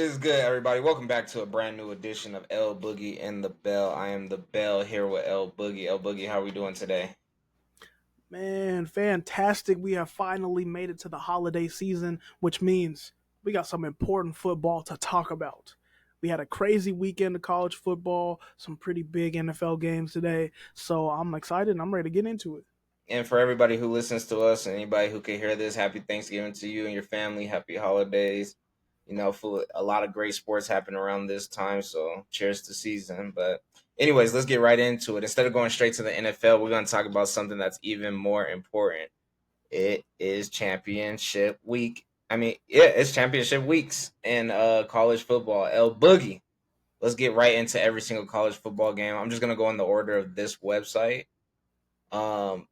is good, everybody? Welcome back to a brand new edition of L Boogie and the Bell. I am the Bell here with L Boogie. L Boogie, how are we doing today? Man, fantastic. We have finally made it to the holiday season, which means we got some important football to talk about. We had a crazy weekend of college football, some pretty big NFL games today. So I'm excited and I'm ready to get into it. And for everybody who listens to us and anybody who can hear this, happy Thanksgiving to you and your family. Happy holidays. Full a lot of great sports happen around this time, so cheers to season. But anyways, let's get right into it. Instead of going straight to the NFL, we're going to talk about something that's even more important. It is championship week. It's championship weeks in college football. L Boogie. Let's get right into every single college football game. I'm just gonna go in the order of this website.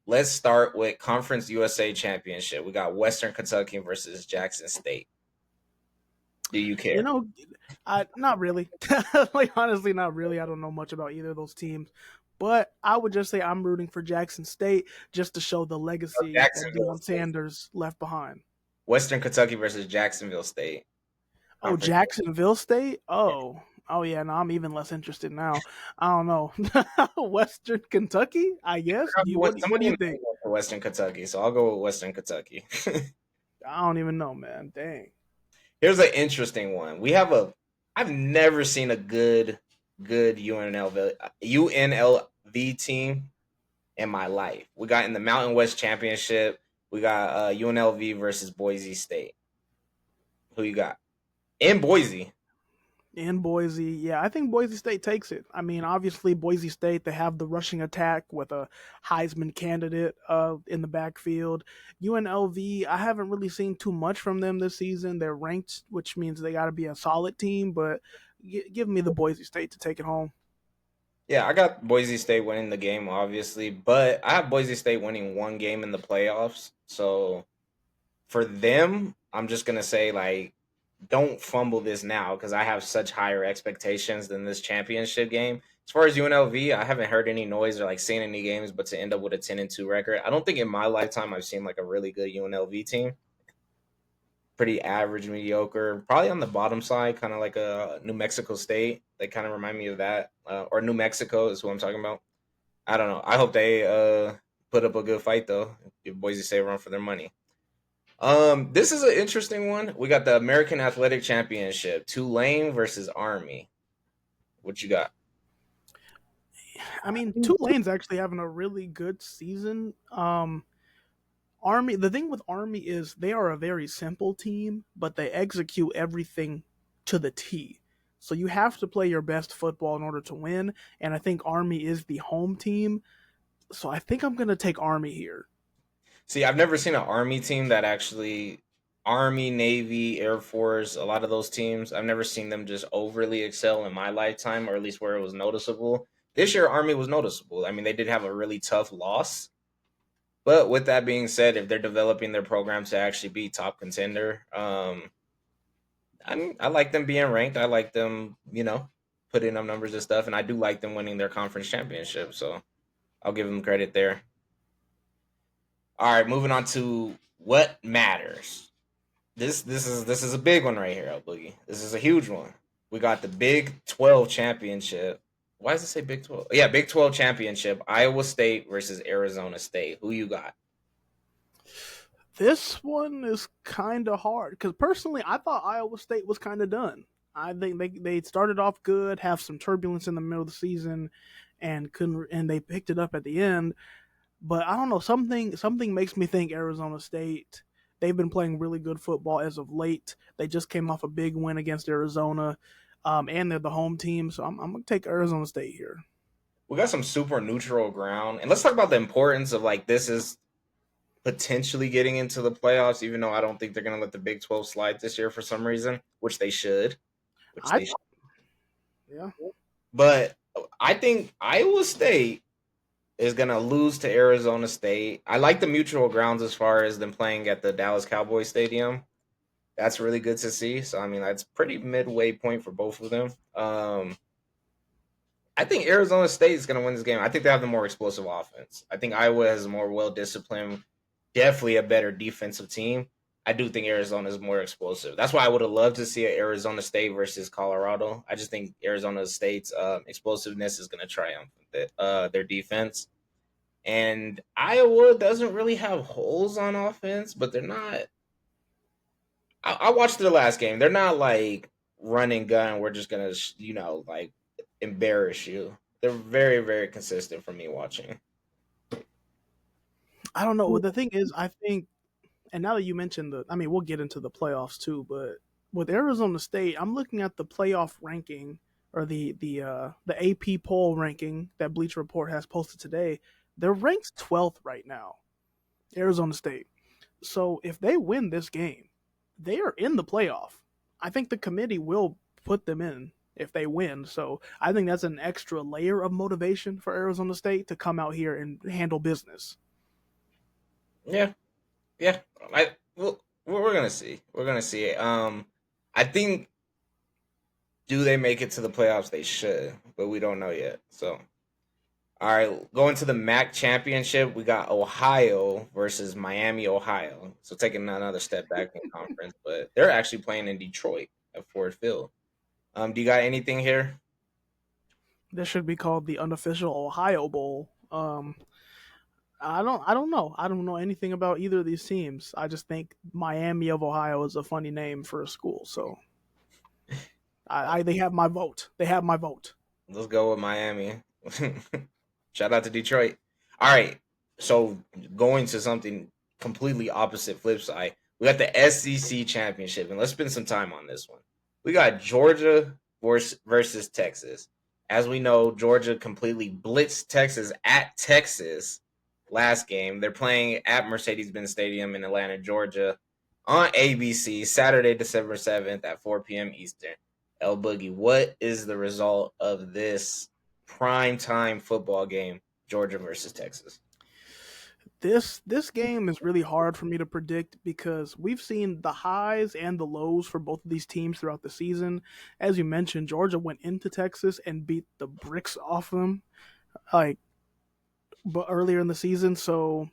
Let's start with Conference USA Championship. We got Western Kentucky versus Jackson State. Do you You care? know, I not really. Like honestly, not really. I don't know much about either of those teams. But I would just say I'm rooting for Jackson State just to show the legacy that Jacksonville Deion State. Sanders left behind. Western Kentucky versus Jacksonville State. Oh, Conference. Jacksonville State? Oh yeah, no, I'm even less interested now. I don't know. Western Kentucky, I guess. What do Somebody you in think? for Western Kentucky, so I'll go with Western Kentucky. I don't even know, man. Dang. Here's an interesting one. I've never seen a good UNLV team in my life. We got in the Mountain West Championship. We got UNLV versus Boise State. Who you got? In Boise. In Boise, yeah, I think Boise State takes it. I mean, obviously Boise State, they have the rushing attack with a Heisman candidate in the backfield. UNLV, I haven't really seen too much from them this season. They're ranked, which means they got to be a solid team. But give me the Boise State to take it home. Yeah, I got Boise State winning the game, obviously, but I have Boise State winning one game in the playoffs. So for them, I'm just gonna say like, don't fumble this now because I have such higher expectations than this championship game. As far as UNLV, I haven't heard any noise or like seen any games, but to end up with a 10-2 record, I don't think in my lifetime I've seen like a really good UNLV team. Pretty average, mediocre, probably on the bottom side, kind of like a New Mexico State. They kind of remind me of that, or New Mexico is who I'm talking about. I don't know. I hope they put up a good fight though. Give Boise State a run for their money. This is an interesting one. We got the American Athletic Championship, Tulane versus Army. What you got? I mean, Tulane's actually having a really good season. Army, the thing with Army is they are a very simple team, but they execute everything to the T. So you have to play your best football in order to win, and I think Army is the home team. So I think I'm going to take Army here. See, I've never seen an Army team that actually Army, Navy, Air Force, a lot of those teams. I've never seen them just overly excel in my lifetime, or at least where it was noticeable. This year, Army was noticeable. I mean, they did have a really tough loss. But with that being said, if they're developing their program to actually be top contender, I like them being ranked. I like them, putting up numbers and stuff, and I do like them winning their conference championship. So I'll give them credit there. All right, moving on to what matters. This is a big one right here, El Boogie. This is a huge one. We got the Big 12 championship. Why does it say Big 12? Yeah, Big 12 championship. Iowa State versus Arizona State. Who you got? This one is kind of hard because personally, I thought Iowa State was kind of done. I think they started off good, have some turbulence in the middle of the season, and couldn't, and they picked it up at the end. But I don't know, something makes me think Arizona State. They've been playing really good football as of late. They just came off a big win against Arizona, and they're the home team. So I'm gonna take Arizona State here. We got some super neutral ground, and let's talk about the importance of like this is potentially getting into the playoffs. Even though I don't think they're going to let the Big 12 slide this year for some reason, which they should. Which I they should. Yeah. But I think Iowa State is going to lose to Arizona State. I like the mutual grounds as far as them playing at the Dallas Cowboys Stadium. That's really good to see. So I mean, that's pretty midway point for both of them. I think Arizona State is going to win this game. I think they have the more explosive offense. I think Iowa has a more well disciplined, definitely a better defensive team. I do think Arizona is more explosive. That's why I would have loved to see an Arizona State versus Colorado. I just think Arizona State's explosiveness is going to triumph with their defense. And Iowa doesn't really have holes on offense, but they're not. I watched their last game. They're not like run and gun. We're just gonna, like embarrass you. They're very, very consistent for me watching. I don't know. Well, the thing is, I think, and now that you mentioned I mean, we'll get into the playoffs too, but with Arizona State, I'm looking at the playoff ranking or the AP poll ranking that Bleacher Report has posted today. They're ranked 12th right now, Arizona State. So if they win this game, they are in the playoff. I think the committee will put them in if they win. So I think that's an extra layer of motivation for Arizona State to come out here and handle business. Yeah, yeah. We're gonna see. We're gonna see. I think do they make it to the playoffs? They should, but we don't know yet. So all right, going to the MAC championship, we got Ohio versus Miami, Ohio. So taking another step back in conference, but they're actually playing in Detroit at Ford Field. Do you got anything here? This should be called the unofficial Ohio Bowl. I don't know. I don't know anything about either of these teams. I just think Miami of Ohio is a funny name for a school. So I they have my vote. They have my vote. Let's go with Miami. Shout out to Detroit. All right. So going to something completely opposite flip side, we got the SEC championship, and let's spend some time on this one. We got Georgia versus Texas. As we know, Georgia completely blitzed Texas at Texas last game. They're playing at Mercedes-Benz Stadium in Atlanta, Georgia, on ABC Saturday, December 7th at 4 p.m. Eastern. El Boogie, what is the result of this prime time football game, Georgia versus Texas? This game is really hard for me to predict because we've seen the highs and the lows for both of these teams throughout the season. As you mentioned, Georgia went into Texas and beat the bricks off them, like, but earlier in the season. So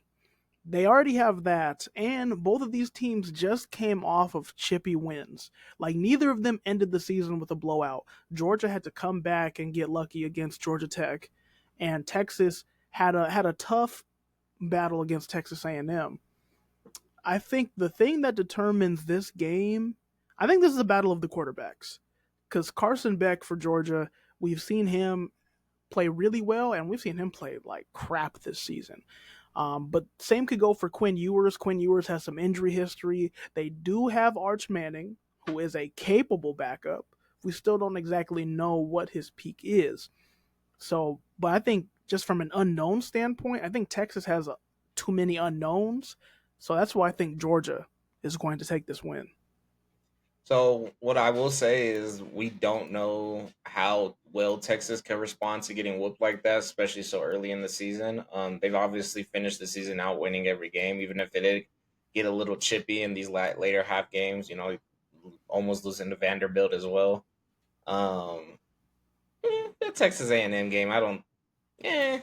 they already have that, and both of these teams just came off of chippy wins. Like, neither of them ended the season with a blowout. Georgia had to come back and get lucky against Georgia Tech, and Texas had a tough battle against Texas A&M. I think the thing that determines this game, I think this is a battle of the quarterbacks. Because Carson Beck for Georgia, we've seen him play really well, and we've seen him play like crap this season. But same could go for Quinn Ewers. Quinn Ewers has some injury history. They do have Arch Manning, who is a capable backup. We still don't exactly know what his peak is. So, but I think just from an unknown standpoint, I think Texas has too many unknowns. So that's why I think Georgia is going to take this win. So what I will say is we don't know how well Texas can respond to getting whooped like that, especially so early in the season. They've obviously finished the season out winning every game, even if they did get a little chippy in these later half games. Almost losing to Vanderbilt as well. Um, the Texas A&M game, I don't. Eh.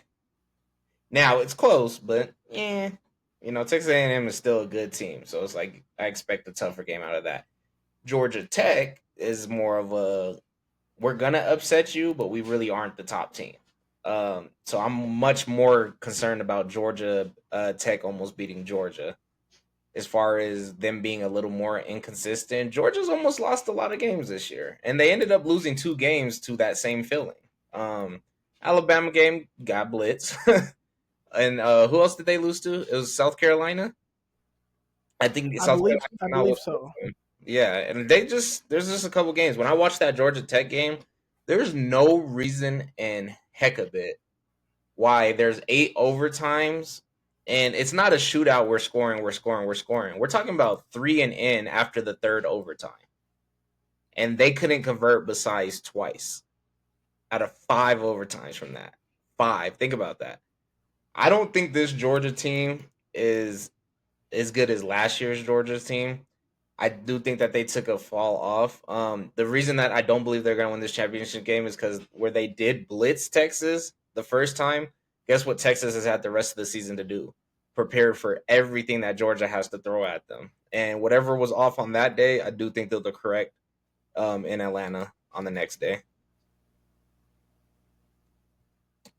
Now it's close, but Texas A&M is still a good team, so it's like I expect a tougher game out of that. Georgia Tech is more of a we're gonna upset you, but we really aren't the top team. So I'm much more concerned about Georgia Tech almost beating Georgia as far as them being a little more inconsistent. Georgia's almost lost a lot of games this year, and they ended up losing 2 games to that same feeling. Alabama game got blitz, and who else did they lose to? It was South Carolina. I think I South believe Carolina I came out believe with so. yeah, and there's just a couple games. When I watched that Georgia Tech game, there's no reason in heck of it why there's 8 overtimes and it's not a shootout. We're scoring. We're talking about three and in after the third overtime, and they couldn't convert besides twice out of 5 overtimes from that. Five. Think about that. I don't think this Georgia team is as good as last year's Georgia team. I do think that they took a fall off. The reason that I don't believe they're going to win this championship game is because where they did blitz Texas the first time, guess what Texas has had the rest of the season to do? Prepare for everything that Georgia has to throw at them. And whatever was off on that day, I do think they'll correct in Atlanta on the next day.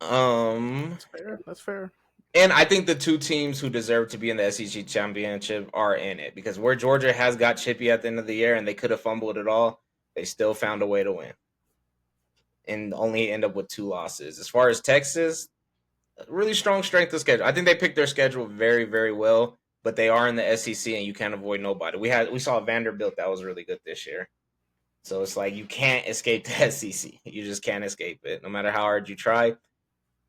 Um, That's fair. That's fair. and I think the two teams who deserve to be in the SEC championship are in it because where Georgia has got chippy at the end of the year and they could have fumbled it all, they still found a way to win and only end up with 2 losses. As far as Texas, really strong strength of schedule. I think they picked their schedule very, very well, but they are in the SEC and you can't avoid nobody. We saw Vanderbilt that was really good this year. So it's like you can't escape the SEC. You just can't escape it, no matter how hard you try.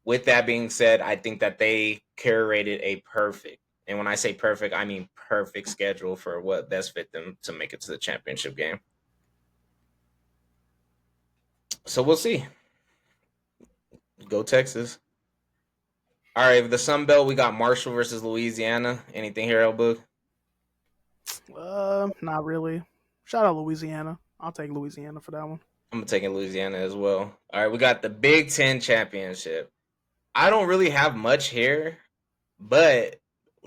With that being said, I think that they curated a perfect, and when I say perfect, I mean perfect schedule for what best fit them to make it to the championship game. So we'll see. Go Texas. All right, the Sun Belt, we got Marshall versus Louisiana. Anything here, Elboog? Not really. Shout out Louisiana. I'll take Louisiana for that one. I'm taking Louisiana as well. All right, we got the Big Ten championship. I don't really have much here, but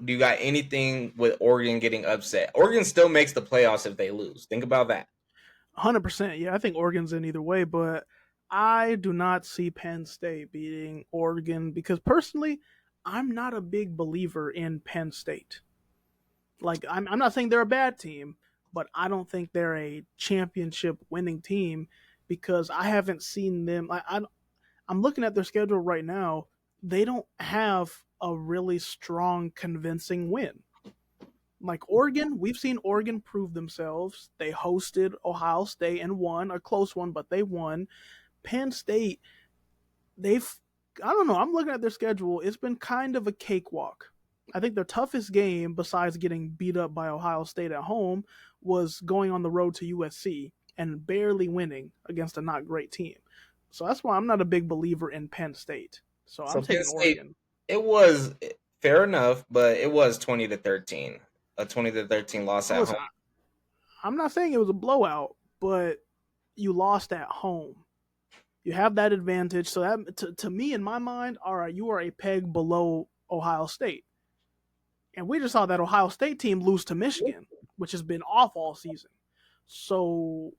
do you got anything with Oregon getting upset? Oregon still makes the playoffs if they lose. Think about that. 100%. Yeah, I think Oregon's in either way, but I do not see Penn State beating Oregon because personally, I'm not a big believer in Penn State. Like, I'm not saying they're a bad team, but I don't think they're a championship winning team because I haven't seen them. I'm looking at their schedule right now. They don't have a really strong, convincing win. Like Oregon, we've seen Oregon prove themselves. They hosted Ohio State and won, a close one, but they won. Penn State, they've, I don't know, I'm looking at their schedule. It's been kind of a cakewalk. I think their toughest game, besides getting beat up by Ohio State at home, was going on the road to USC and barely winning against a not great team. So that's why I'm not a big believer in Penn State. So I'm So Penn taking State, Oregon. it was fair enough, but it was 20-13, a 20-13 loss at home. Listen, I'm not saying it was a blowout, but you lost at home. You have that advantage. So that to me, in my mind, all right, you are a peg below Ohio State. And we just saw that Ohio State team lose to Michigan, which has been off all season. So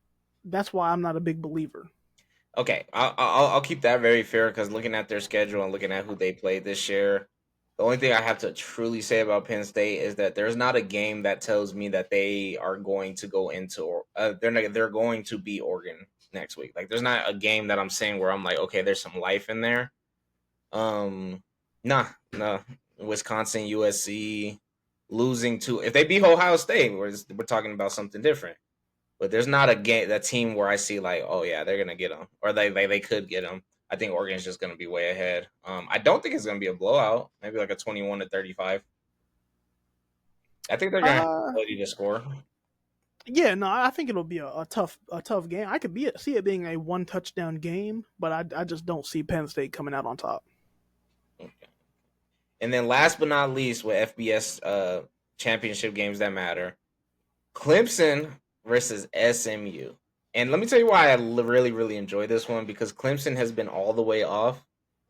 that's why I'm not a big believer. Okay, I'll keep that very fair because looking at their schedule and looking at who they played this year, the only thing I have to truly say about Penn State is that there's not a game that tells me that they are going to go into they're going to beat Oregon next week. Like there's not a game that I'm saying where I'm like, okay, there's some life in there. Um, nah. Wisconsin, USC losing to if they beat Ohio State, we're talking about something different. But there's not a game that team where I see like, oh yeah, they're gonna get them, or they could get them. I think Oregon's just gonna be way ahead. I don't think it's gonna be a blowout. Maybe like a 21-35. I think they're gonna have the Uh, ability to score. yeah, no, I think it'll be a tough game. I could see it being a one touchdown game, but I just don't see Penn State coming out on top. Okay. And then last but not least, with FBS championship games that matter, Clemson versus SMU. And let me tell you why I really, really enjoy this one because Clemson has been all the way off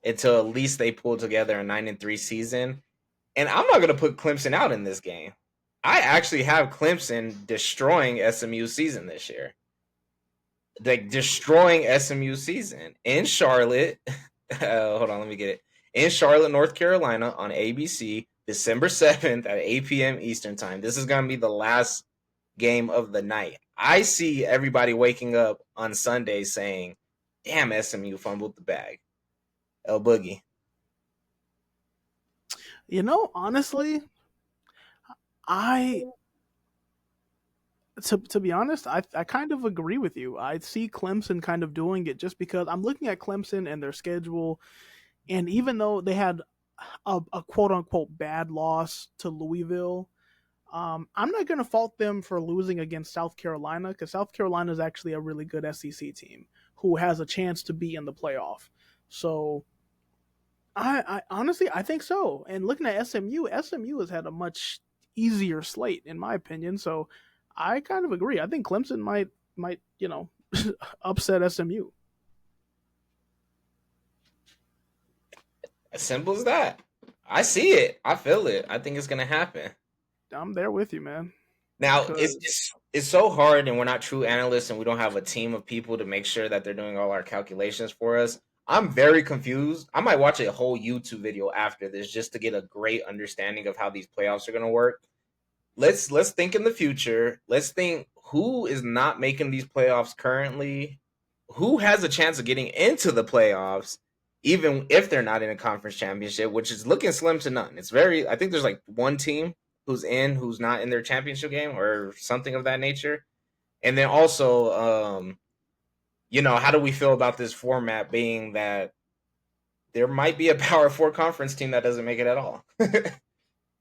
until at least they pulled together a 9-3 season. And I'm not going to put Clemson out in this game. I actually have Clemson destroying SMU season this year. Like destroying SMU season in Charlotte. Hold on, let me get it. In Charlotte, North Carolina on ABC, December 7th at 8 p.m. Eastern Time. This is going to be the last game of the night. I see everybody waking up on Sunday saying, damn, SMU fumbled the bag. El Boogie. Honestly, I to be honest, I kind of agree with you. I see Clemson kind of doing it just because I'm looking at Clemson and their schedule, and even though they had a quote unquote bad loss to Louisville, I'm not going to fault them for losing against South Carolina because South Carolina is actually a really good SEC team who has a chance to be in the playoff. So I honestly I think so. And looking at SMU has had a much easier slate in my opinion. So I kind of agree. I think Clemson might upset SMU. As simple as that. I see it. I feel it. I think it's going to happen. I'm there with you, man. Now because it's so hard, and we're not true analysts, and we don't have a team of people to make sure that they're doing all our calculations for us. I'm very confused. I might watch a whole YouTube video after this just to get a great understanding of how these playoffs are going to work. Let's think in the future. Let's think who is not making these playoffs currently, who has a chance of getting into the playoffs, even if they're not in a conference championship, which is looking slim to none. It's very, I think there's like one team who's in, who's not in their championship game or something of that nature. And then also, how do we feel about this format being that there might be a Power Four conference team that doesn't make it at all?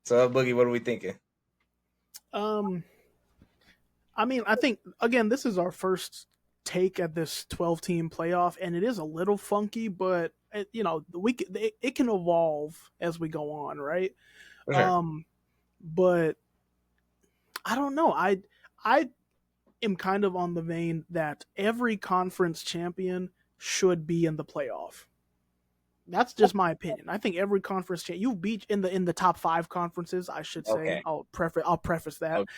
So, Boogie, what are we thinking? um I mean, I think again, this is our first take at this 12-team playoff, and it is a little funky, but it can evolve as we go on, right? For sure. Um, but I don't know. I am kind of on the vein that every conference champion should be in the playoff. That's just my opinion. I think every conference you beat in the top five conferences. I should say. Okay. I'll preface that. Okay.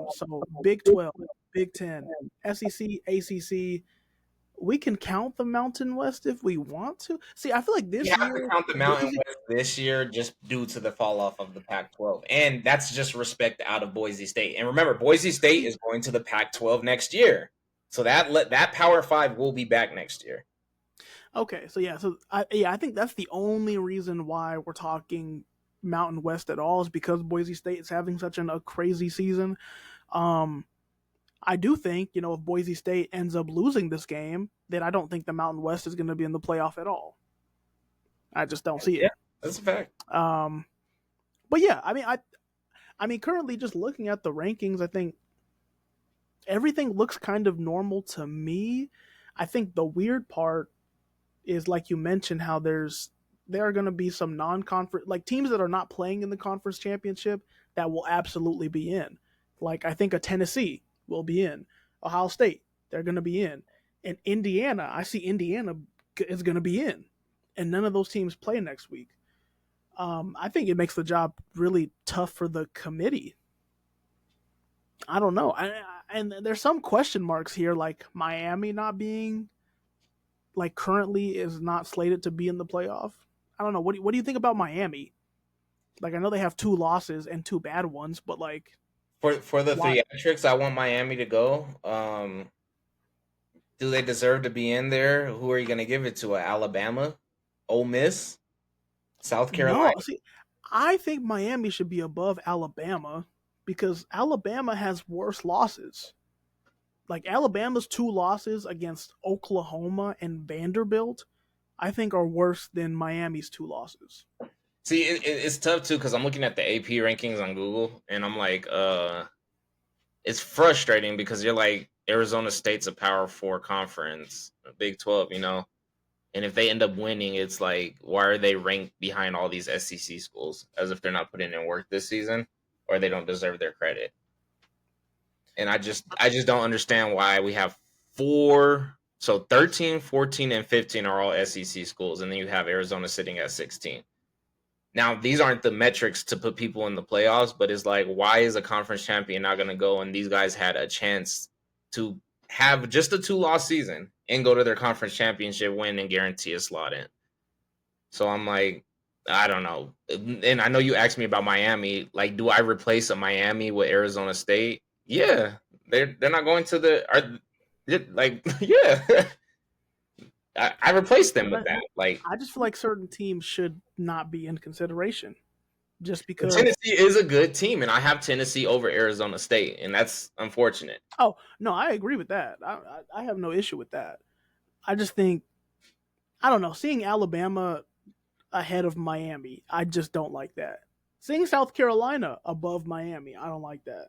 So Big 12, Big 10, SEC, ACC. We can count the Mountain West if we want to. See, I feel like We this have to year, count the Mountain Boise. West this year just due to the fall off of the Pac-12, and that's just respect out of Boise State. And remember, Boise State See, is going to the Pac-12 next year, so that Power Five will be back next year. okay, so I think that's the only reason why we're talking Mountain West at all is because Boise State is having such a crazy season. Um, I do think, if Boise State ends up losing this game, then I don't think the Mountain West is going to be in the playoff at all. I just don't see Yeah, it. that's a fact. Um, but yeah, I mean, currently just looking at the rankings, I think everything looks kind of normal to me. I think the weird part is, like you mentioned, how there are going to be some non-conference, like teams that are not playing in the conference championship that will absolutely be in. Like I think a Tennessee will be in, Ohio State they're going to be in, and Indiana I see Indiana is going to be in, and none of those teams play next week. I think it makes the job really tough for the committee. I don't know, and there's some question marks here, like Miami not being like currently is not slated to be in the playoff. I don't know. What do you think about Miami? Like I know they have two losses and two bad ones, but like For the why? theatrics, I want Miami to go. Do they deserve to be in there? Who are you going to give it to? Alabama, Ole Miss, South No, Carolina? see, I think Miami should be above Alabama because Alabama has worse losses. Like Alabama's two losses against Oklahoma and Vanderbilt, I think are worse than Miami's two losses. See, it's tough too because I'm looking at the AP rankings on Google, and I'm like, it's frustrating because you're like Arizona State's a Power Four conference, Big 12, and if they end up winning, it's like why are they ranked behind all these SEC schools as if they're not putting in work this season or they don't deserve their credit? And I just don't understand why we have four. So 13, 14, and 15 are all SEC schools, and then you have Arizona sitting at 16. Now, these aren't the metrics to put people in the playoffs, but it's like, why is a conference champion not going to go? And these guys had a chance to have just a two-loss season and go to their conference championship win and guarantee a slot in. So I'm like, I don't know. And I know you asked me about Miami. Like, do I replace a Miami with Arizona State? Yeah, they're not going to the are like yeah. I replaced them But with that. Like I just feel like certain teams should not be in consideration just because. Tennessee is a good team, and I have Tennessee over Arizona State, and that's unfortunate. Oh no, I agree with that. I have no issue with that. I just think I don't know. Seeing Alabama ahead of Miami, I just don't like that. Seeing South Carolina above Miami, I don't like that.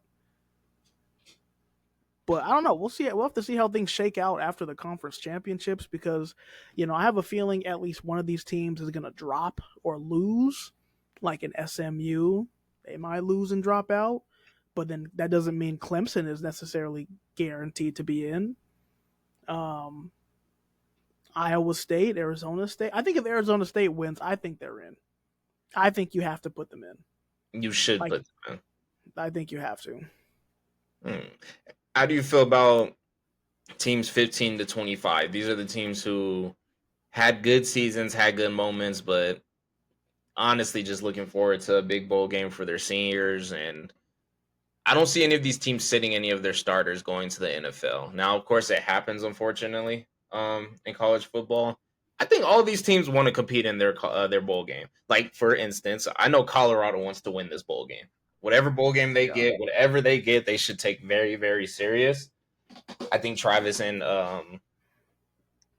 But I don't know. We'll see. We'll have to see how things shake out after the conference championships because, I have a feeling at least one of these teams is going to drop or lose, like an SMU. They might lose and drop out, but then that doesn't mean Clemson is necessarily guaranteed to be in. Um, Iowa State, Arizona State. I think if Arizona State wins, I think they're in. I think you have to put them in. You should Like, put them I think you have to. Hmm. How do you feel about teams 15 to 25? These are the teams who had good seasons, had good moments, but honestly, just looking forward to a big bowl game for their seniors. And I don't see any of these teams sitting any of their starters going to the NFL. Now, of course, it happens, unfortunately, in college football. I think all these teams want to compete in their bowl game. Like, for instance, I know Colorado wants to win this bowl game. Whatever bowl game they Yeah. get, whatever they get, they should take very, very serious. I think Travis and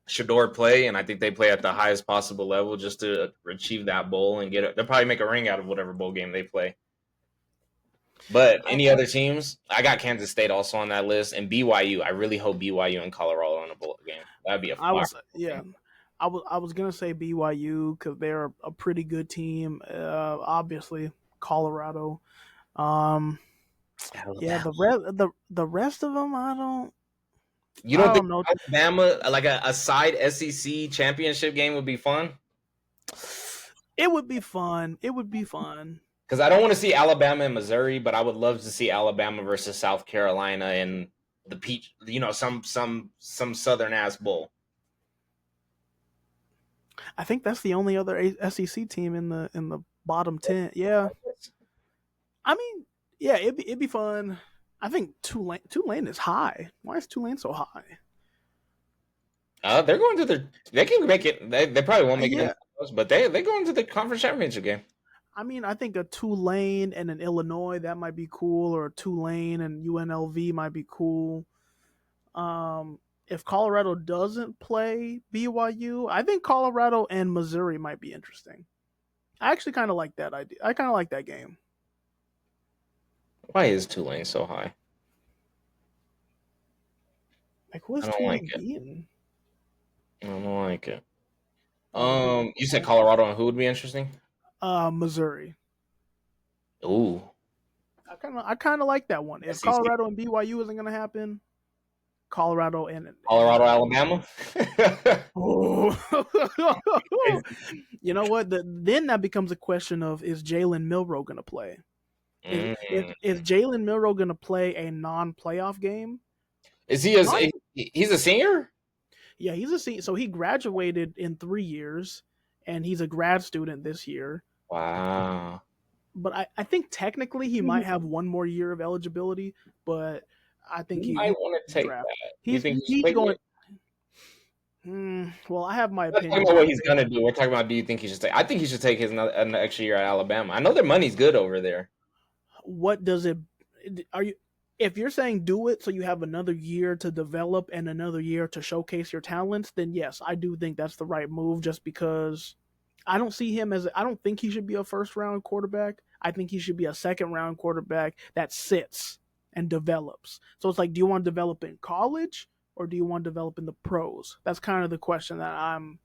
Shador play, and I think they play at the highest possible level just to achieve that bowl and get it. They'll probably make a ring out of whatever bowl game they play. But I, any other teams? I got Kansas State also on that list, and BYU. I really hope BYU and Colorado on a bowl game. That'd be a I fire was bowl yeah. game. I was gonna say BYU because they're a pretty good team. Obviously Colorado. Um, yeah, Alabama. the rest of them, You I don't think don't know. Alabama, like a side SEC championship game, would be fun? It would be fun. It would be fun. Because I don't want to see Alabama and Missouri, but I would love to see Alabama versus South Carolina in the peach. Some southern ass bowl. I think that's the only other SEC team in the bottom 10. Yeah, I mean, yeah, it'd be fun. I think Tulane is high. Why is Tulane so high? They're going to the. They can make it. They probably won't make it into Yeah, the playoffs, but they go into the conference championship game. I mean, I think a Tulane and an Illinois that might be cool, or a Tulane and UNLV might be cool. If Colorado doesn't play BYU, I think Colorado and Missouri might be interesting. I actually kind of like that idea. I kind of like that game. Why is Tulane so high? Like, who I is don't like Tulane it. beating? I don't like it. Oh, You said Colorado and who would be interesting? Missouri. Ooh, I kind of like that one. If SEC. Colorado and BYU isn't gonna happen, Colorado and Colorado, Alabama. oh, you know what? Then that becomes a question of, is Jalen Milroe gonna play? Mm. Is Jalen Milroe gonna play a non-playoff game? Is he Not he's a senior? Yeah, so he graduated in 3 years, and he's a grad student this year. Wow. But I think technically he might have one more year of eligibility, but I think You might want to take draft. that. You He's think he's he's wait, going. wait. Well, I have my We're not talking opinions. about I what he's think gonna do. We're talking about, do you think he should take? I think he should take an extra year at Alabama. I know their money's good over there. what does it? Are you? If you're saying do it so you have another year to develop and another year to showcase your talents, then yes, I do think that's the right move. Just because I don't see him as I don't think he should be a first round quarterback. I think he should be a second round quarterback that sits and develops. So it's like, do you want to develop in college or do you want to develop in the pros? That's kind of the question that I'm.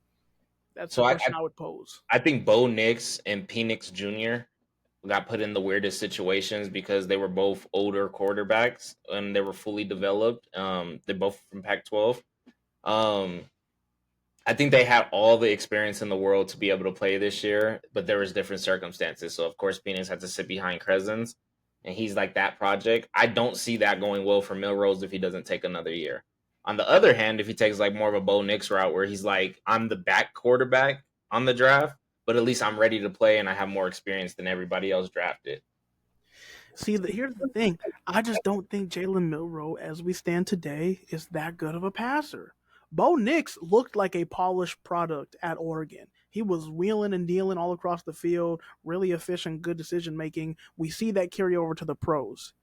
That's the So question I would pose. I think Bo Nix and Penix Jr. got put in the weirdest situations because they were both older quarterbacks and they were fully developed. They're both from Pac-12. Um, I think they had all the experience in the world to be able to play this year, but there was different circumstances. So of course, Penix had to sit behind Cousins, and he's like that project. I don't see that going well for Milrose if he doesn't take another year. On the other hand, if he takes like more of a Bo Nix route where he's like, I'm the back quarterback on the draft, but at least I'm ready to play and I have more experience than everybody else drafted. See, here's the thing. I just don't think Jalen Milroe, as we stand today, is that good of a passer. Bo Nix looked like a polished product at Oregon. He was wheeling and dealing all across the field, really efficient, good decision making. We see that carry over to the pros.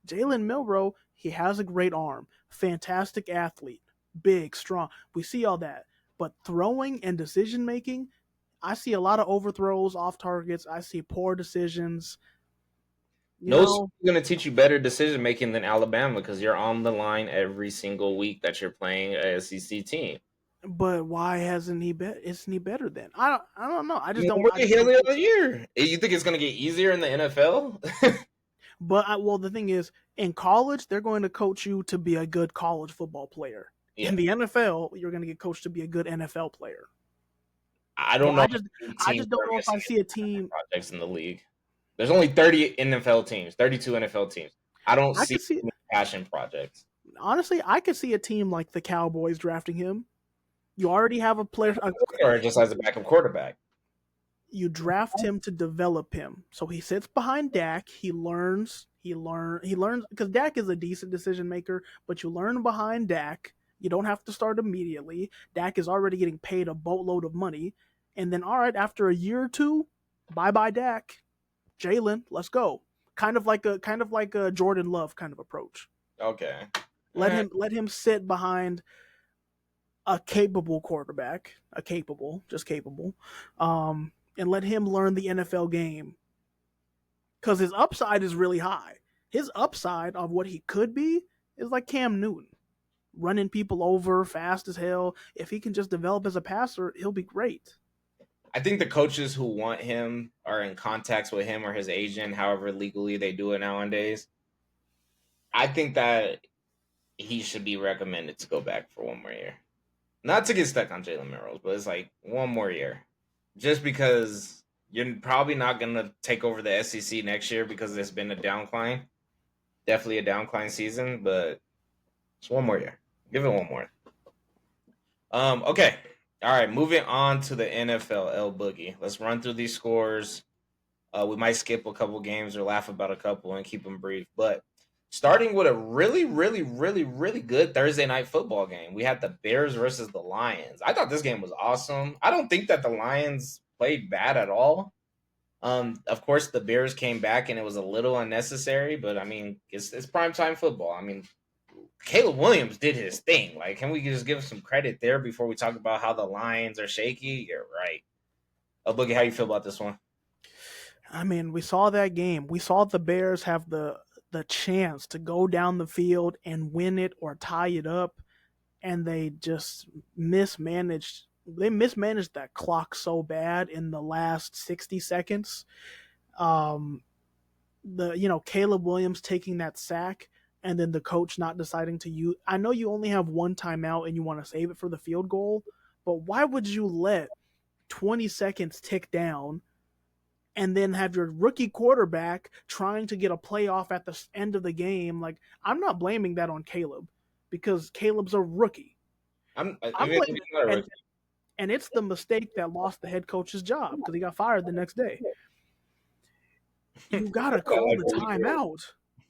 Jalen Milroe, he has a great arm, fantastic athlete, big, strong. We see all that. But throwing and decision making, I see a lot of overthrows, off targets. I see poor decisions. You No school's know, going to teach you better decision making than Alabama because you're on the line every single week that you're playing a SEC team. but why hasn't he bet? Isn't he better then? I don't know. I just You don't. know, I the just don't other think so. year. You think it's going to get easier in the NFL? Well, the thing is, in college, they're going to coach you to be a good college football player. Yeah, In the NFL, you're going to get coached to be a good NFL player. I So don't know how many I teams just don't are know if I missing see a team. projects in the league. There's only 30 NFL teams, 32 NFL teams. I don't I see could see. passion projects. Honestly, I could see a team like the Cowboys drafting him. You already have a player. Or just as a backup quarterback. You draft him to develop him, so he sits behind Dak. He learns. He learns because Dak is a decent decision maker. But you learn behind Dak. You don't have to start immediately. Dak is already getting paid a boatload of money, and then all right, after a year or two, bye bye Dak, Jalen, let's go. Kind of like a Jordan Love kind of approach. Okay. Let him sit behind a capable quarterback, just capable, and let him learn the NFL game because his upside is really high. His upside of what he could be is like Cam Newton, running people over fast as hell. If he can just develop as a passer, he'll be great. I think the coaches who want him are in contacts with him or his agent, however legally they do it nowadays. I think that he should be recommended to go back for one more year. Not to get stuck on Jalen Milrows, but it's like one more year. Just because you're probably not going to take over the SEC next year because there's been a downcline. Definitely a downcline season, but it's one more year. Give it one more. Okay. All right, moving on to the NFL, L Boogie. Let's run through these scores. We might skip a couple games or laugh about a couple and keep them brief. But starting with a really, really, really, really good Thursday night football game, we had the Bears versus the Lions. I thought this game was awesome. I don't think that the Lions played bad at all. Of course, the Bears came back and it was a little unnecessary, but I mean, it's primetime football. I mean, Caleb Williams did his thing. Like, can we just give some credit there before we talk about how the Lions are shaky? You're right. Boogie, how you feel about this one? I mean, we saw that game. We saw the Bears have the chance to go down the field and win it or tie it up, and they just mismanaged. They mismanaged that clock so bad in the last 60 seconds. Um, Caleb Williams taking that sack and then the coach not deciding to use. I know you only have one timeout and you want to save it for the field goal, but why would you let 20 seconds tick down and then have your rookie quarterback trying to get a playoff at the end of the game? Like, I'm not blaming that on Caleb because Caleb's a rookie. I'm blaming and it's the mistake that lost the head coach's job because he got fired the next day. You gotta call the timeout.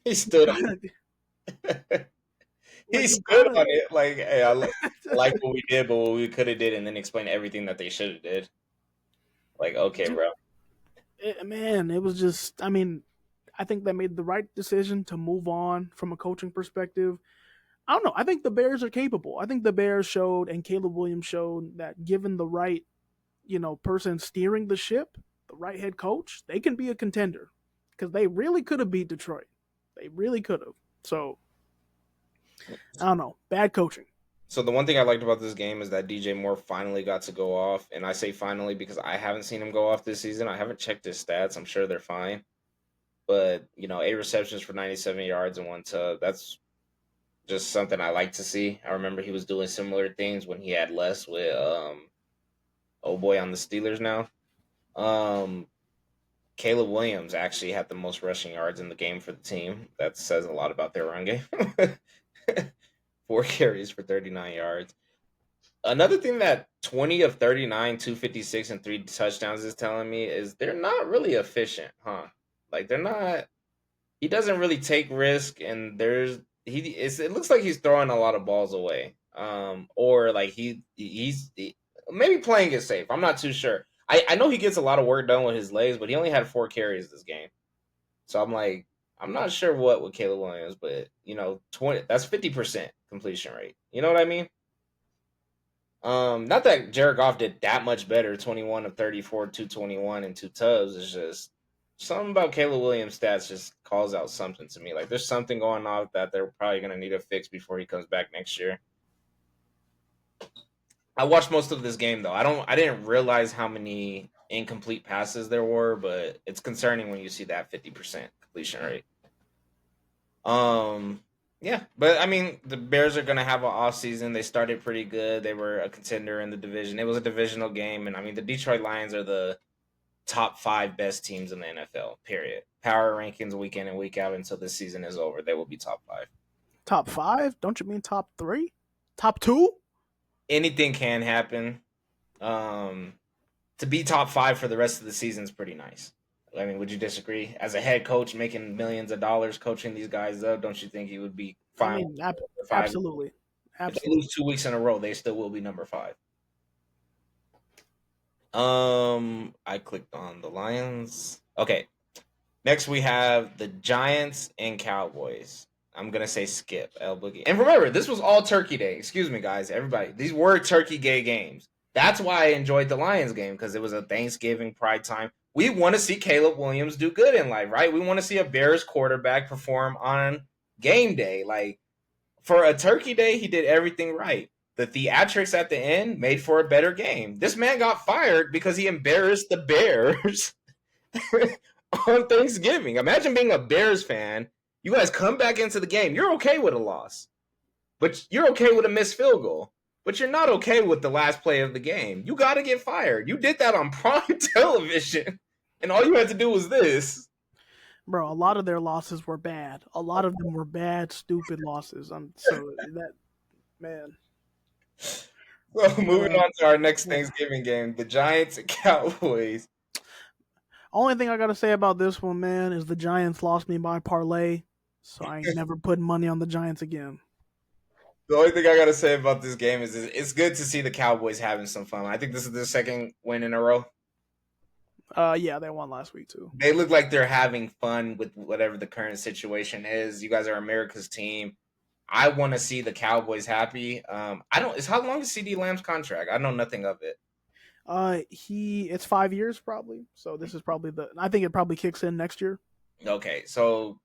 He stood on it. He stood on it. Like, hey, I like what we did, but what we could have did, and then explain everything that they should have did. Like, okay, bro. It was just. I mean, I think they made the right decision to move on from a coaching perspective. I don't know. I think the Bears are capable. I think the Bears showed and Caleb Williams showed that given the right, person steering the ship, the right head coach, they can be a contender because they really could have beat Detroit. They really could have. So I don't know. Bad coaching. So the one thing I liked about this game is that DJ Moore finally got to go off, and I say finally because I haven't seen him go off this season. I haven't checked his stats. I'm sure they're fine, but 8 receptions for 97 yards and one tub. That's just something I like to see. I remember he was doing similar things when he had less with oh boy on the Steelers now. Caleb Williams actually had the most rushing yards in the game for the team. That says a lot about their run game. 4 carries for 39 yards. Another thing that 20 of 39, 256, and 3 touchdowns is telling me is they're not really efficient, huh? Like they're not. He doesn't really take risk, and it looks like he's throwing a lot of balls away. Or like he's maybe playing it safe. I'm not too sure. I know he gets a lot of work done with his legs, but he only had 4 carries this game. So I'm like, I'm not sure what with Caleb Williams, but 20 that's 50% completion rate. You know what I mean? Not that Jared Goff did that much better, 21 of 34, 221, and 2 tubs. It's just something about Caleb Williams' stats just calls out something to me. Like there's something going on that they're probably gonna need to fix before he comes back next year. I watched most of this game though. I didn't realize how many incomplete passes there were, but it's concerning when you see that 50% completion rate. Yeah, but I mean, the Bears are going to have an off season. They started pretty good. They were a contender in the division. It was a divisional game, and I mean, the Detroit Lions are the top 5 best teams in the NFL. Period. Power rankings week in and week out until this season is over. They will be top 5. Top five? Don't you mean top three? Top two? Anything can happen. Um, to be top five for the rest of the season is pretty nice. I mean, would you disagree? As a head coach making millions of dollars coaching these guys up, don't you think he would be I fine mean, with number five? absolutely, If they lose absolutely. 2 weeks in a row, they still will be number five. I clicked on the Lions. Okay, next we have the Giants and Cowboys. I'm gonna say skip L Boogie. And remember, this was all Turkey Day. Excuse me, guys, everybody. These were Turkey Day games. That's why I enjoyed the Lions game because it was a Thanksgiving pride time. We want to see Caleb Williams do good in life, right? We want to see a Bears quarterback perform on game day. Like for a Turkey Day, he did everything right. The theatrics at the end made for a better game. This man got fired because he embarrassed the Bears on Thanksgiving. Imagine being a Bears fan. You guys come back into the game. You're okay with a loss, but you're okay with a missed field goal. But you're not okay with the last play of the game. You got to get fired. You did that on prime television, and all you had to do was this. Bro, a lot of their losses were bad. A lot of them were bad, stupid losses. So that man. So moving But on to our next Thanksgiving game, the Giants and Cowboys. only thing I gotta say about this one, man, is the Giants lost me by parlay, so I ain't never putting money on the Giants again. The only thing I gotta say about this game is it's good to see the Cowboys having some fun. I think this is their second win in a row. Yeah, they won last week too. They look like they're having fun with whatever the current situation is. You guys are America's team. I want to see the Cowboys happy. I don't. Is how long is CD Lamb's contract? I know nothing of it. It's 5 years probably. So this is probably I think it probably kicks in next year. Okay, so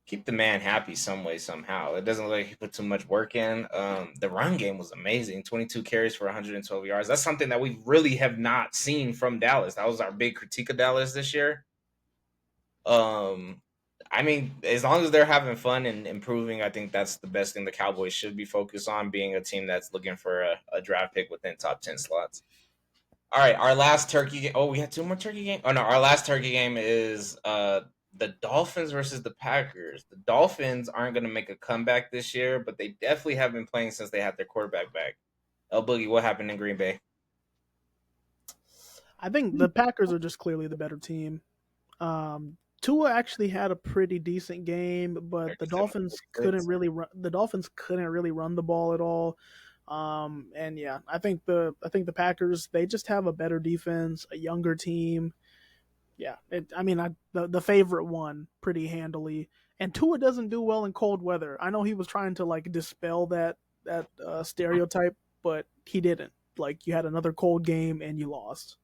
keep the man happy some way somehow. It doesn't look like he put too much work in. The run game was amazing. 22 carries for 112 yards. That's something that we really have not seen from Dallas. That was our big critique of Dallas this year. Um, I mean, as long as they're having fun and improving, I think that's the best thing the Cowboys should be focused on, being a team that's looking for a draft pick within top 10 slots. All right, our last turkey game. Oh, we had two more turkey game. Oh no, our last turkey game is the Dolphins versus the Packers. The Dolphins aren't going to make a comeback this year, but they definitely have been playing since they had their quarterback back. El Boogie, what happened in Green Bay? I think the Packers are just clearly the better team. Tua actually had a pretty decent game, but the 37 Dolphins couldn't 46. really run. The Dolphins couldn't really run the ball at all. And yeah, I think the Packers, they just have a better defense, a younger team. Yeah, the favorite won pretty handily. And Tua doesn't do well in cold weather. I know he was trying to like dispel that stereotype, but he didn't. Like you had another cold game and you lost.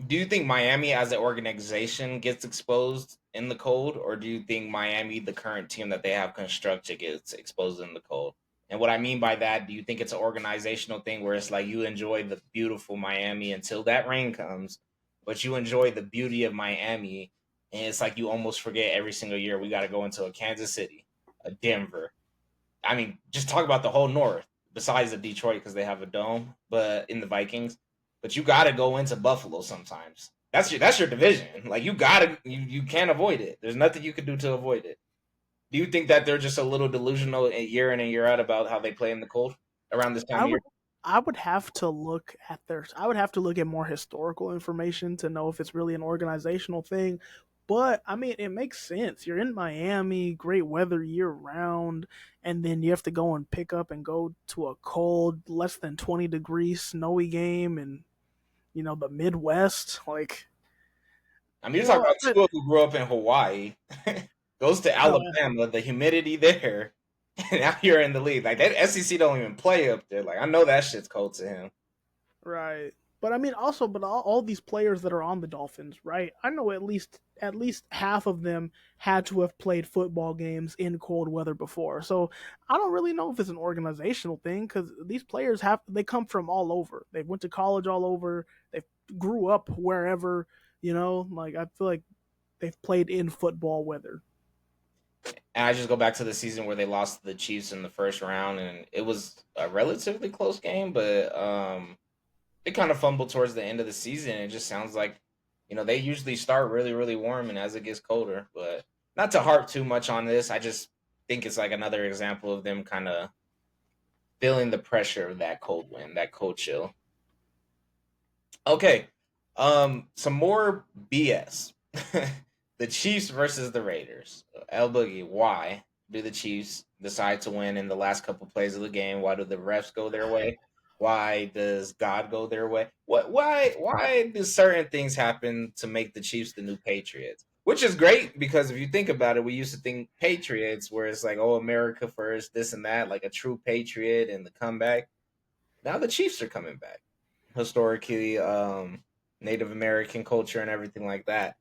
Do you think Miami as an organization gets exposed in the cold, or do you think Miami, the current team that they have constructed, gets exposed in the cold? And what I mean by that, do you think it's an organizational thing where it's like you enjoy the beautiful Miami until that rain comes, but you enjoy the beauty of Miami, and it's like you almost forget every single year we got to go into a Kansas City, a Denver. I mean, just talk about the whole North, besides the Detroit because they have a dome, but in the Vikings. But you got to go into Buffalo sometimes. That's your division. Like you can't avoid it. There's nothing you can do to avoid it. Do you think that they're just a little delusional year in and year out about how they play in the cold around this time I of year? would I would have to look at I would have to look at more historical information to know if it's really an organizational thing. But I mean, it makes sense. You're in Miami, great weather year round, and then you have to go and pick up and go to a cold, less than 20 degrees, snowy game, and the Midwest. Like, I mean, you're talking about but Tua who grew up in Hawaii, goes to no, Alabama, the humidity there, and now you're in the league. Like that SEC don't even play up there. Like I know that shit's cold to him. right. But I mean, also, but all these players that are on the Dolphins, right? I know at least half of them had to have played football games in cold weather before. So I don't really know if it's an organizational thing because these players they come from all over. They went to college all over. They grew up wherever. Like I feel like they've played in football weather. And I just go back to the season where they lost to the Chiefs in the first round, and it was a relatively close game, but they kind of fumbled towards the end of the season. It just sounds like, they usually start really, really warm, and as it gets colder. But not to harp too much on this, I just think it's like another example of them kind of feeling the pressure of that cold wind, that cold chill. Okay. Some more BS. The Chiefs versus the Raiders. El Boogie, why do the Chiefs decide to win in the last couple plays of the game? Why do the refs go their way? Why does God go their way? Why do certain things happen to make the Chiefs the new Patriots? Which is great because if you think about it, we used to think Patriots where it's like, oh, America first, this and that, like a true patriot and the comeback. Now the Chiefs are coming back historically, Native American culture and everything like that.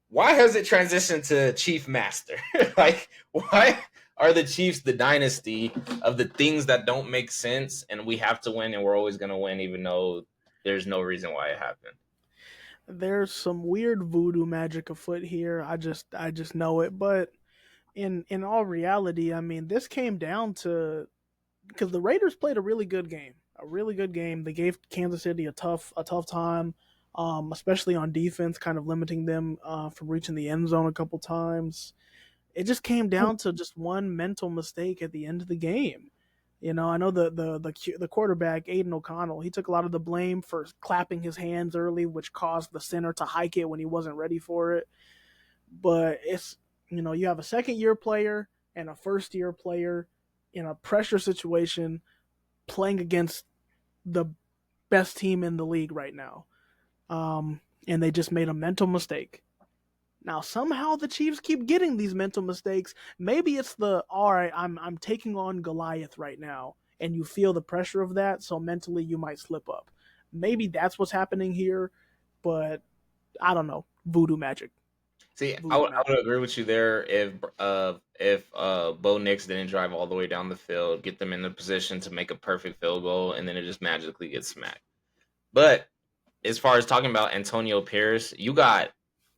Why has it transitioned to Chief Master? Like, why are the Chiefs the dynasty of the things that don't make sense and we have to win and we're always going to win even though there's no reason why it happened? There's some weird voodoo magic afoot here. I just know it. But in all reality, I mean, this came down to because the Raiders played a really good game, a really good game. They gave Kansas City a tough time, especially on defense, kind of limiting them from reaching the end zone a couple times. It just came down to just one mental mistake at the end of the game. You know, I know the quarterback Aiden O'Connell. He took a lot of the blame for clapping his hands early, which caused the center to hike it when he wasn't ready for it. But it's you have a second year player and a first year player in a pressure situation playing against the best team in the league right now, and they just made a mental mistake. Now somehow the Chiefs keep getting these mental mistakes. Maybe it's the all right. I'm taking on Goliath right now, and you feel the pressure of that, so mentally you might slip up. Maybe that's what's happening here, but I don't know. Voodoo magic. See, Voodoo I magic. would agree with you there if Bo Nix didn't drive all the way down the field, get them in the position to make a perfect field goal, and then it just magically gets smacked. But as far as talking about Antonio Pierce, you got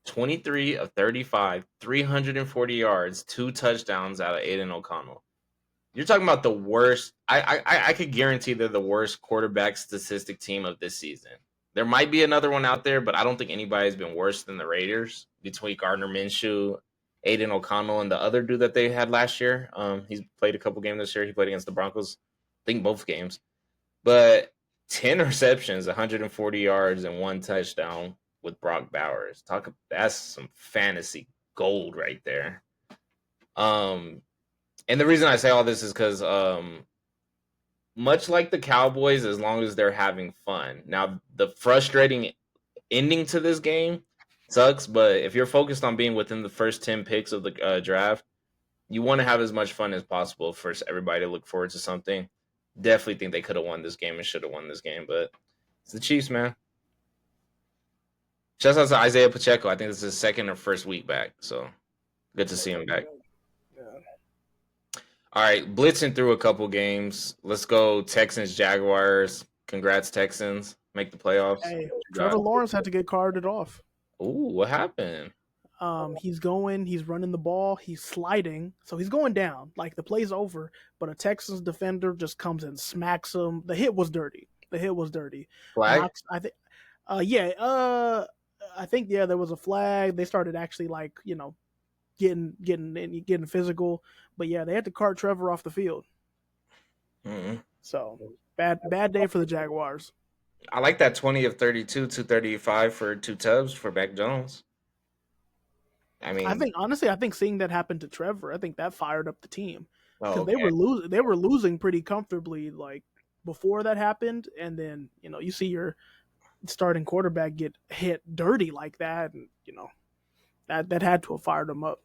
23 of 35, 340 yards, two touchdowns out of Aiden O'Connell. You're talking about the worst. I could guarantee they're the worst quarterback statistic team of this season. There might be another one out there, but I don't think anybody's been worse than the Raiders between Gardner Minshew, Aiden O'Connell, and the other dude that they had last year. He's played a couple games this year. He played against the Broncos, I think both games. But 10 receptions, 140 yards, and one touchdown with Brock Bowers. That's some fantasy gold right there. Um, and the reason I say all this is because much like the Cowboys, as long as they're having fun. Now, the frustrating ending to this game sucks, but if you're focused on being within the first 10 picks of the draft, you want to have as much fun as possible for everybody to look forward to something. Definitely think they could have won this game and should have won this game, but it's the Chiefs, man. Shout out to Isaiah Pacheco. I think this is his second or first week back, so good to see him Okay, back. good. Yeah. All right, blitzing through a couple games. Let's go Texans Jaguars. Congrats Texans. Make the playoffs. Hey, What you Trevor got? Lawrence had to get carted off. Ooh, what happened? He's running the ball, he's sliding, so he's going down. Like the play's over, but a Texas defender just comes and smacks him. The hit was dirty. The hit was dirty. Flag? Knocks. I think. Yeah. I think yeah, there was a flag. They started actually like getting physical, but yeah, they had to cart Trevor off the field. Mm-hmm. So bad day for the Jaguars. I like that 20 of 32, 235 for two tubs for Mac Jones. I I mean, think honestly, I think seeing that happen to Trevor, I think that fired up the team oh, because they okay. were losing. They were losing pretty comfortably, like before that happened, and then you see your starting quarterback get hit dirty like that, and that had to have fired them up.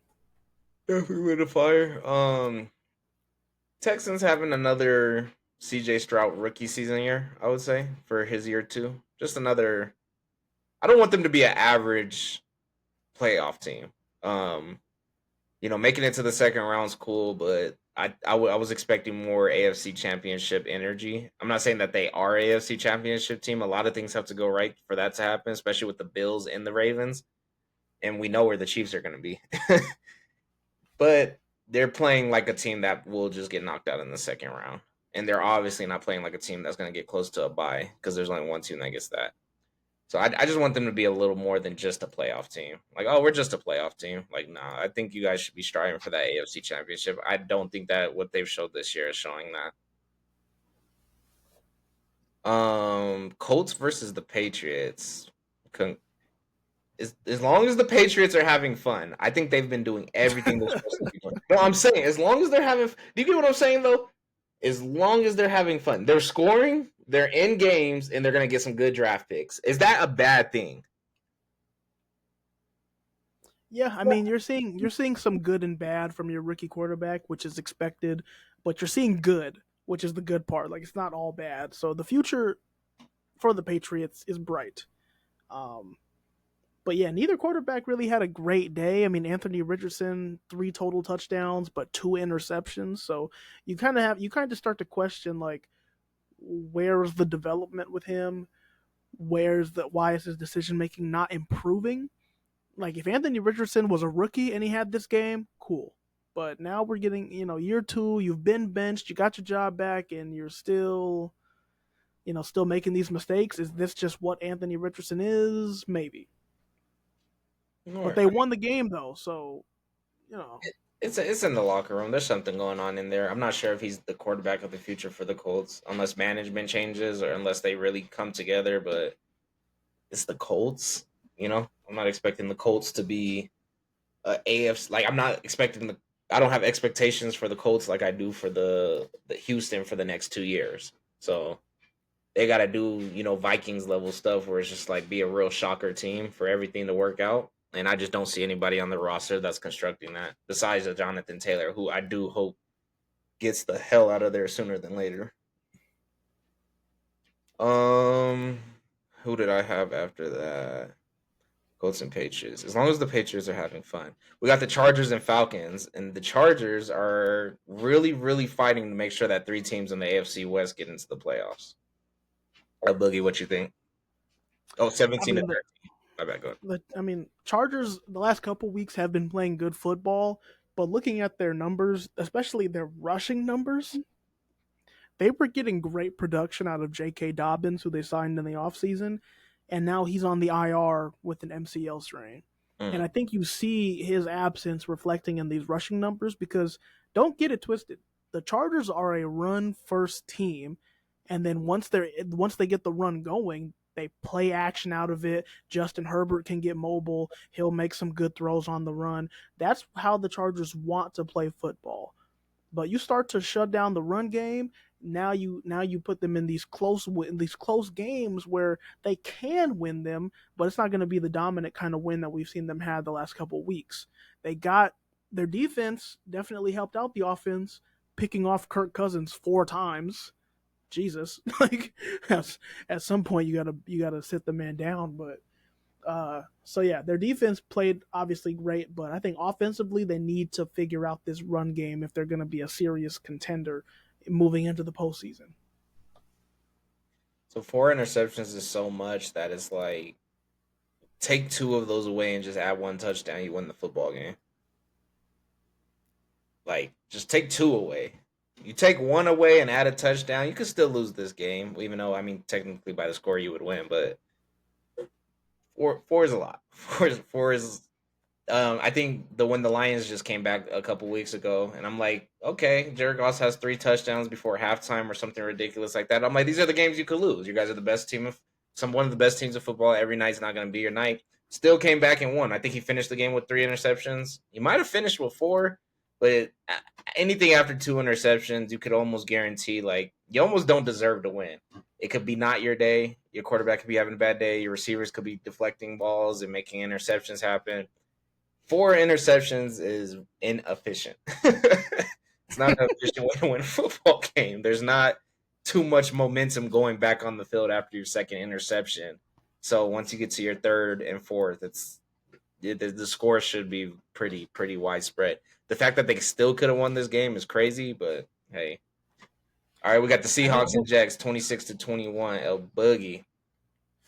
Definitely with a fire. Texans having another CJ Stroud rookie season year, I would say, for his year two. Just another. I don't want them to be an average playoff team. Um, making it to the second round's cool, but I was expecting more AFC Championship energy. I'm not saying that they are AFC Championship team. A lot of things have to go right for that to happen, especially with the Bills and the Ravens, and we know where the Chiefs are going to be. But they're playing like a team that will just get knocked out in the second round, and they're obviously not playing like a team that's going to get close to a bye because there's only one team that gets that. So I just want them to be a little more than just a playoff team. Like, oh, we're just a playoff team. Like, nah, I think you guys should be striving for that AFC championship. I don't think that what they've showed this year is showing that. Colts versus the Patriots. As long as the Patriots are having fun, I think they've been doing everything they're supposed to be doing. No, I'm saying as long as they're having. Do you get what I'm saying though? As long as they're having fun, they're scoring, they're in games, and they're gonna get some good draft picks. Is that a bad thing? Yeah, I mean you're seeing some good and bad from your rookie quarterback, which is expected, but you're seeing good, which is the good part. Like it's not all bad. So the future for the Patriots is bright. Um, but yeah, neither quarterback really had a great day. I mean, Anthony Richardson, 3 total touchdowns, but 2 interceptions. So you kind of start to question like where's the development with him? Why is his decision making not improving? Like if Anthony Richardson was a rookie and he had this game, cool. But now we're getting, year two, you've been benched, you got your job back, and you're still, still making these mistakes. Is this just what Anthony Richardson is? Maybe. But Or they won the game though, so you know. it's in the locker room. There's something going on in there. I'm not sure if he's the quarterback of the future for the Colts, unless management changes or unless they really come together. But it's the Colts. I'm not expecting the Colts to be AFC. Like I'm not expecting the. I don't have expectations for the Colts like I do for the Houston for the next 2 years. So they got to do Vikings level stuff where it's just like be a real shocker team for everything to work out. And I just don't see anybody on the roster that's constructing that besides a Jonathan Taylor, who I do hope gets the hell out of there sooner than later. Um, who did I have after that? Colts and Patriots. As long as the Patriots are having fun, we got the Chargers and Falcons, and the Chargers are really, really fighting to make sure that 3 teams in the AFC West get into the playoffs. Boogie, what you think? Oh, I 17 to mean, 13. My bad. Go ahead. Chargers the last couple weeks have been playing good football, but looking at their numbers, especially their rushing numbers, they were getting great production out of J.K. Dobbins, who they signed in the offseason, and now he's on the IR with an MCL strain. And Mm. I think you see his absence reflecting in these rushing numbers because don't get it twisted. The Chargers are a run first team, and then once they get the run going, they play action out of it. Justin Herbert can get mobile. He'll make some good throws on the run. That's how the Chargers want to play football. But you start to shut down the run game. Now you put them in these close games where they can win them, but it's not going to be the dominant kind of win that we've seen them have the last couple of weeks. They got their defense definitely helped out the offense, picking off Kirk Cousins 4 times. Jesus, like at some point you gotta sit the man down. But so yeah, their defense played obviously great, but I think offensively they need to figure out this run game if they're going to be a serious contender moving into the postseason. So 4 interceptions is so much that it's like take 2 of those away and just add 1 touchdown, you win the football game. Like just take 2 away. You take 1 away and add a touchdown, you could still lose this game. Even though I mean technically by the score you would win, but four is a lot. Four is I think when the Lions just came back a couple weeks ago, and I'm like, okay, Jared Goss has 3 touchdowns before halftime or something ridiculous like that. I'm like, these are the games you could lose. You guys are the best team of one of the best teams of football. Every night's not going to be your night. Still came back and won. I think he finished the game with 3 interceptions. He might have finished with 4, but anything after 2 interceptions, you could almost guarantee like you almost don't deserve to win. It could be not your day. Your quarterback could be having a bad day. Your receivers could be deflecting balls and making interceptions happen. 4 interceptions is inefficient. It's not an efficient way to win a football game. There's not too much momentum going back on the field after your second interception. So once you get to your third and fourth, the score should be pretty widespread. The fact that they still could have won this game is crazy, but hey. All right, we got the I Seahawks mean, and Jacks 26-21. El Boogie.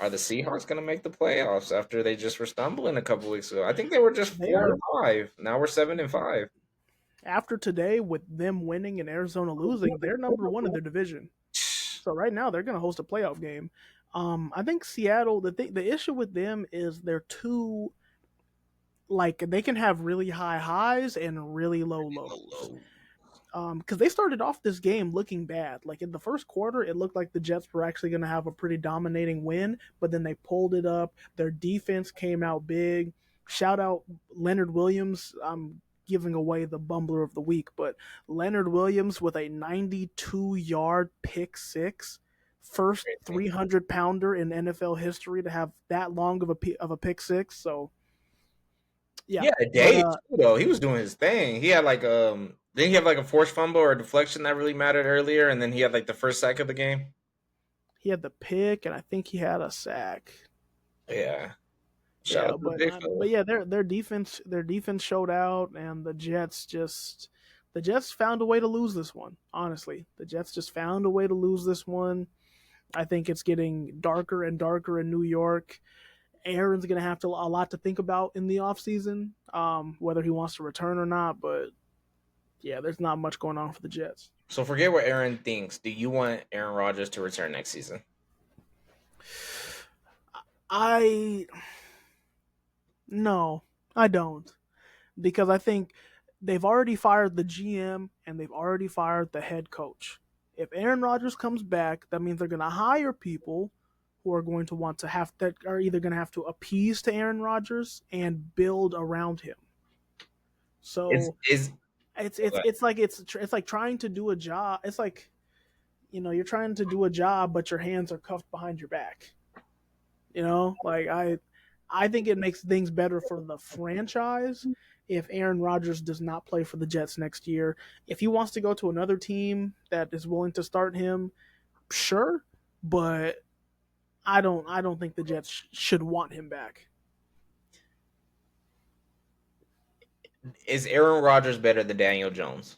Are the Seahawks going to make the playoffs after they just were stumbling a couple weeks ago? I think they were just they 4-5. Now we're 7-5. after today with them winning and Arizona losing, they're number one in their division. So right now they're going to host a playoff game. I think Seattle. The issue with them is they're too like they can have really high highs and really low lows. Low. Because they started off this game looking bad. Like in the first quarter, it looked like the Jets were actually going to have a pretty dominating win, but then they pulled it up. Their defense came out big. Shout out Leonard Williams. I'm giving away the bumbler of the week, but Leonard Williams with a 92-yard pick six, first 300-pounder in NFL history to have that long of a pick six. So yeah, Yeah, a but day too, though. He was doing his thing. He had like didn't he have like a forced fumble or a deflection that really mattered earlier, and then he had like the first sack of the game. he had the pick, and I think he had a sack. Yeah, shout Yeah, out to the big but fella. yeah, their defense showed out, and the Jets found a way to lose this one. Honestly, the Jets just found a way to lose this one. I think it's getting darker and darker in New York. Aaron's gonna have a lot to think about in the offseason, whether he wants to return or not. But yeah, there's not much going on for the Jets. So forget what Aaron thinks. Do you want Aaron Rodgers to return next season? I No, I don't, because I think they've already fired the GM and they've already fired the head coach. If Aaron Rodgers comes back, that means they're going to hire people who are going to want to have that are either going to have to appease to Aaron Rodgers and build around him. Is So is it's like trying to do a job. It's like you're trying to do a job, but your hands are cuffed behind your back. Like I think it makes things better for the franchise if Aaron Rodgers does not play for the Jets next year. If he wants to go to another team that is willing to start him, sure, but I don't think the Jets should want him back. is Aaron Rodgers better than Daniel Jones?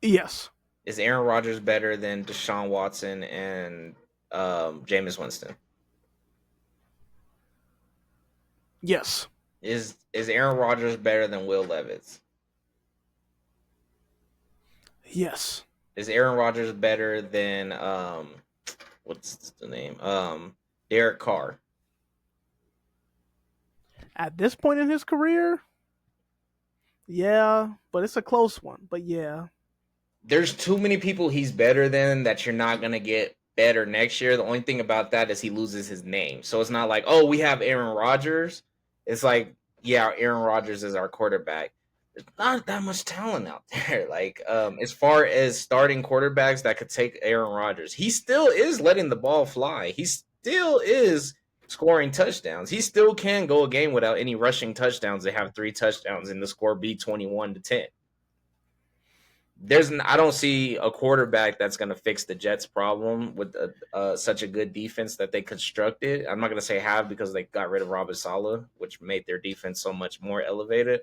Yes. Is Aaron Rodgers better than Deshaun Watson and Jameis Winston? Yes. Is Aaron Rodgers better than Will Levis? Yes. Is Aaron Rodgers better than what's the name? Derek Carr. At this point in his career, yeah, but it's a close one. But yeah. There's too many people he's better than that you're not gonna get better next year. The only thing about that is he loses his name. So it's not like, oh, we have Aaron Rodgers. It's like, yeah, Aaron Rodgers is our quarterback. There's not that much talent out there. Like, as far as starting quarterbacks that could take Aaron Rodgers, he still is letting the ball fly. He still is scoring touchdowns. He still can go a game without any rushing touchdowns. They have 3 touchdowns and the score be 21-10. I don't see a quarterback that's going to fix the Jets' problem with such a good defense that they constructed. I'm not going to say have because they got rid of Robert Saleh, which made their defense so much more elevated.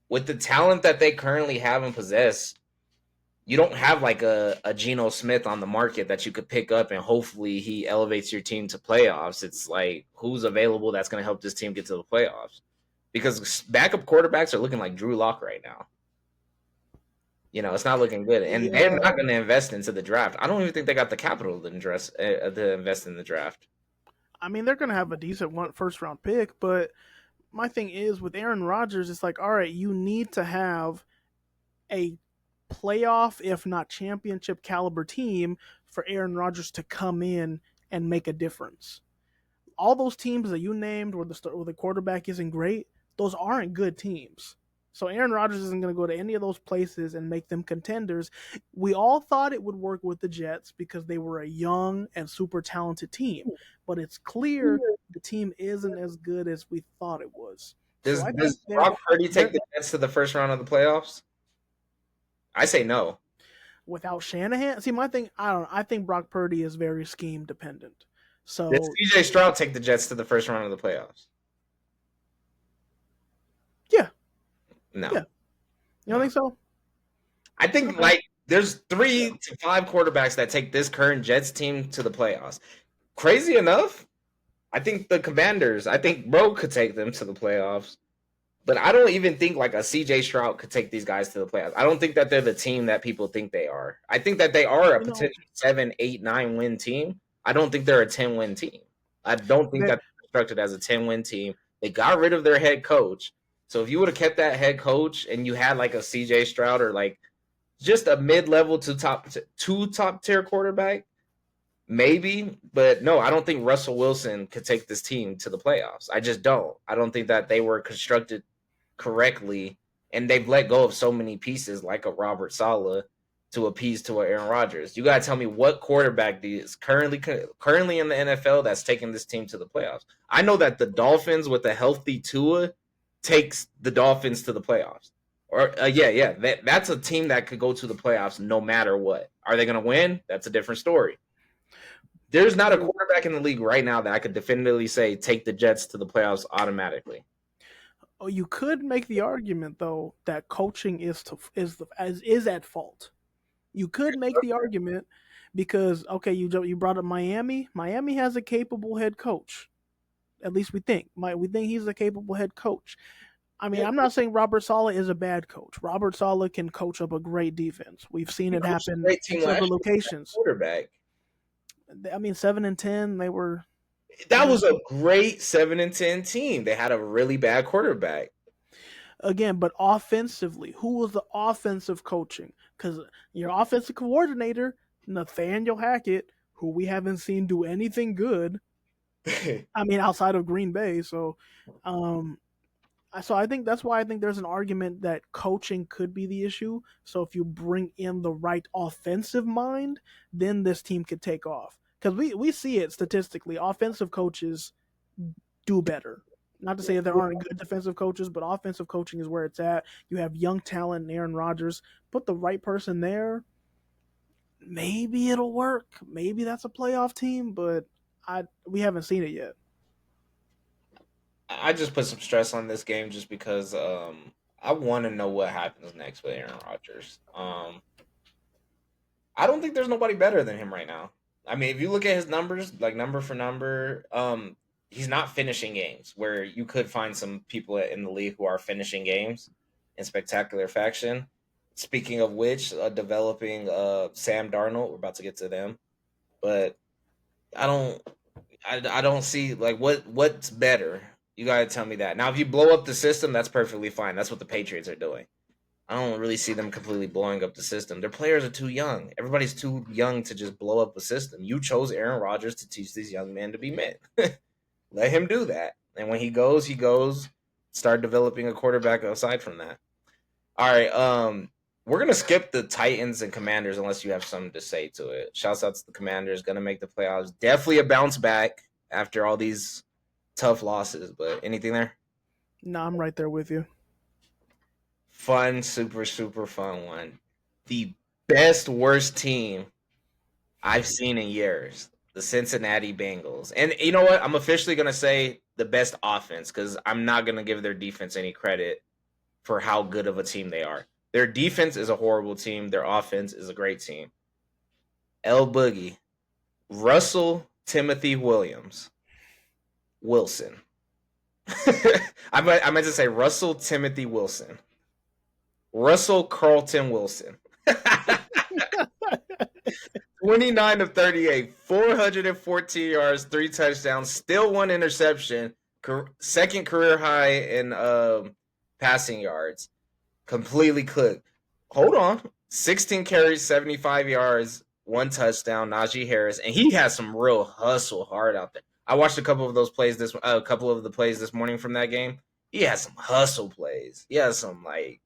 With the talent that they currently have and possess, you don't have like a Geno Smith on the market that you could pick up and hopefully he elevates your team to playoffs. It's like who's available that's going to help this team get to the playoffs, because backup quarterbacks are looking like Drew Lock right now. It's not looking good, and they're Yeah. not going to invest into the draft. I don't even think they got the capital to invest in the draft. I mean, they're going to have a decent first round pick, but my thing is with Aaron Rodgers, it's like, all right, you need to have a playoff, if not championship caliber team for Aaron Rodgers to come in and make a difference. All those teams that you named where the quarterback isn't great, those aren't good teams. So Aaron Rodgers isn't going to go to any of those places and make them contenders. We all thought it would work with the Jets because they were a young and super talented team, but it's clear the team isn't as good as we thought it was. So I think Does Brock Purdy take the Jets to the first round of the playoffs? I say no. without Shanahan. See, my thing, I don't know. I think Brock Purdy is very scheme dependent. Does So CJ Stroud take the Jets to the first round of the playoffs? yeah, No. yeah. You don't think so? I think Okay. like there's 3 to 5 quarterbacks that take this current Jets team to the playoffs. Crazy enough, I think the Commanders, I think Bro could take them to the playoffs. But I don't even think like a CJ Stroud could take these guys to the playoffs. I don't think that they're the team that people think they are. I think that they are a You know, potential 7, 8, 9 win team. I don't think they're a 10-win team. I don't think that that they're constructed as a 10-win team. They got rid of their head coach. So if you would have kept that head coach and you had like a CJ Stroud or like just a mid-level to top tier quarterback, maybe, but no, I don't think Russell Wilson could take this team to the playoffs. I just don't. I don't think that they were constructed correctly, and they've let go of so many pieces like a Robert Saleh to appease to Aaron Rodgers. You gotta tell me what quarterback is currently in the NFL that's taking this team to the playoffs. I know that the Dolphins with a healthy Tua takes the Dolphins to the playoffs. Or yeah, that's a team that could go to the playoffs no matter what. Are they going to win? That's a different story. There's not a quarterback in the league right now that I could definitively say take the Jets to the playoffs automatically. Oh, you could make the argument though that coaching is at fault. You could make the argument because okay, you brought up Miami. Miami has a capable head coach. At least we think. We think he's a capable head coach. I mean, Yeah, I'm not saying Robert Saleh is a bad coach. Robert Saleh can coach up a great defense. We've seen it happen great in team last several year. locations. Quarterback. I mean, 7-10, they were. That was a great 7-10 team. They had a really bad quarterback. Again, but offensively, who was the offensive coaching? Because your offensive coordinator, Nathaniel Hackett, who we haven't seen do anything good. I mean, outside of Green Bay. So I think that's why I think there's an argument that coaching could be the issue. So if you bring in the right offensive mind, then this team could take off. Because we see it statistically. Offensive coaches do better. Not to say that there aren't good defensive coaches, but offensive coaching is where it's at. You have young talent in Aaron Rodgers. Put the right person there, maybe it'll work. Maybe that's a playoff team, but we haven't seen it yet. I just put some stress on this game just because I want to know what happens next with Aaron Rodgers. I don't think there's nobody better than him right now. I mean, if you look at his numbers, like number for number, he's not finishing games where you could find some people in the league who are finishing games in spectacular fashion. Speaking of which, developing Sam Darnold, we're about to get to them, but I don't, I don't see like what's better. You gotta tell me that. Now, if you blow up the system, that's perfectly fine. That's what the Patriots are doing. I don't really see them completely blowing up the system. Their players are too young. Everybody's too young to just blow up a system. You chose Aaron Rodgers to teach these young men to be men. Let him do that. And when he goes, he goes. Start developing a quarterback aside from that. All right. We're gonna skip the Titans and Commanders unless you have something to say to it. Shouts out to the Commanders, gonna make the playoffs. Definitely a bounce back after all these tough losses. But anything there? No, I'm right there with you. Fun, super, super fun one. The best worst team I've seen in years. The Cincinnati Bengals. And you know what? I'm officially gonna say the best offense because I'm not gonna give their defense any credit for how good of a team they are. Their defense is a horrible team. Their offense is a great team. L Boogie, Russell Timothy Wilson. I meant to say Russell Timothy Wilson. Russell Carlton Wilson. 29 of 38, 414 yards, 3 touchdowns, still 1 interception, second career high in passing yards. Completely cooked. Hold on. 16 carries, 75 yards, 1 touchdown, Najee Harris, and he has some real hustle hard out there. I watched a couple of those plays a couple of the plays this morning from that game. He has some hustle plays. He has some like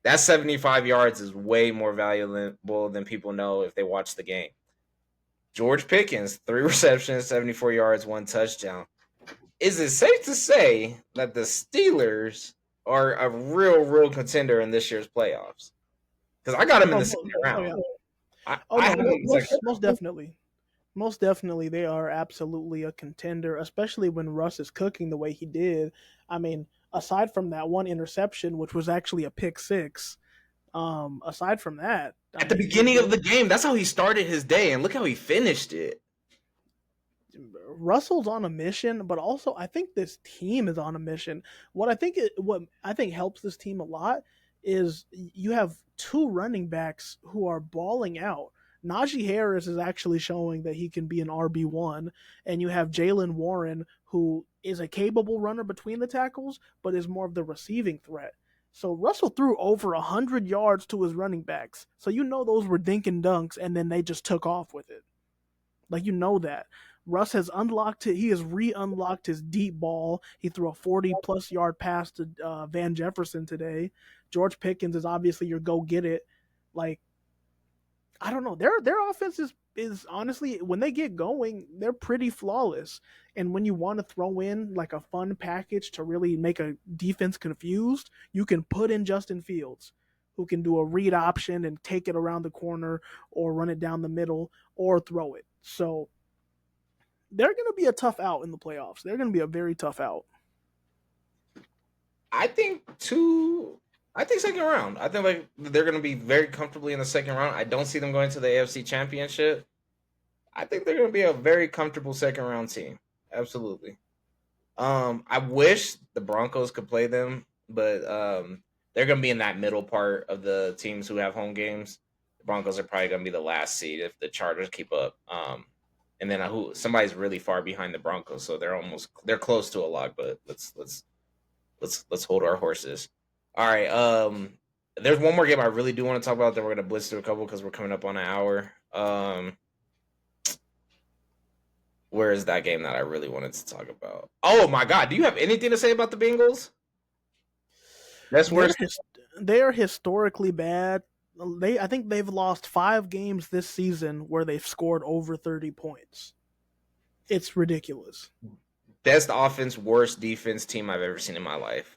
that 75 yards is way more valuable than people know if they watch the game. George Pickens, 3 receptions, 74 yards, 1 touchdown. Is it safe to say that the Steelers are a real contender in this year's playoffs? Because I got them in the second round. Most definitely. Most definitely, they are absolutely a contender, especially when Russ is cooking the way he did. I mean, aside from that one interception, which was actually a pick six, aside from that, at the beginning of the game, that's how he started his day, and look how he finished it. Russell's on a mission, but also I think this team is on a mission. What I think helps this team a lot is you have two running backs who are balling out. Najee Harris is actually showing that he can be an RB1, and you have Jalen Warren, who is a capable runner between the tackles, but is more of the receiving threat. So Russell threw over 100 yards to his running backs. So you know those were dink and dunks, and then they just took off with it. Like, you know that. Russ has unlocked it. He has re-unlocked his deep ball. He threw a 40-plus yard pass to Van Jefferson today. George Pickens is obviously your go get it. Like, I don't know. Their offense is honestly, when they get going, they're pretty flawless. And when you want to throw in like a fun package to really make a defense confused, you can put in Justin Fields, who can do a read option and take it around the corner or run it down the middle or throw it. So they're going to be a tough out in the playoffs. They're going to be a very tough out. I think two. I think second round. I think like they're going to be very comfortably in the second round. I don't see them going to the AFC Championship. I think they're going to be a very comfortable second round team. Absolutely. I wish the Broncos could play them, but they're going to be in that middle part of the teams who have home games. The Broncos are probably going to be the last seed if the Chargers keep up. And then somebody's really far behind the Broncos, so they're close to a lock. But let's hold our horses. All right. There's one more game I really do want to talk about. Then we're going to blitz through a couple because we're coming up on an hour. Where is that game that I really wanted to talk about? Oh my God! Do you have anything to say about the Bengals? That's worse. They are historically bad. I think they've lost 5 games this season where they've scored over 30 points. It's ridiculous. Best offense, worst defense team I've ever seen in my life.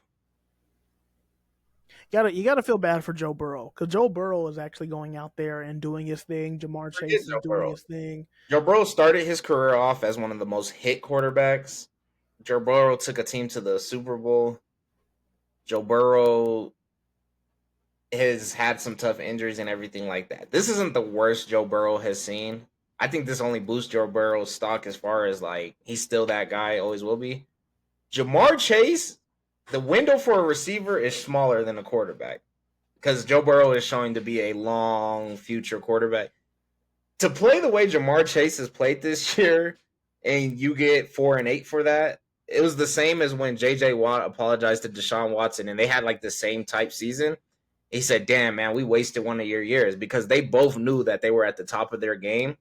You gotta feel bad for Joe Burrow, because Joe Burrow is actually going out there and doing his thing. Jamar Chase is doing his thing. Joe Burrow started his career off as one of the most hit quarterbacks. Joe Burrow took a team to the Super Bowl. Joe Burrow has had some tough injuries and everything like that. This isn't the worst Joe Burrow has seen. I think this only boosts Joe Burrow's stock as far as like he's still that guy, always will be. Jamar Chase, the window for a receiver is smaller than a quarterback because Joe Burrow is showing to be a long future quarterback. To play the way Jamar Chase has played this year and you get 4-8 for that, it was the same as when J.J. Watt apologized to Deshaun Watson and they had like the same type season. He said, damn, man, we wasted one of your years because they both knew that they were at the top of their game.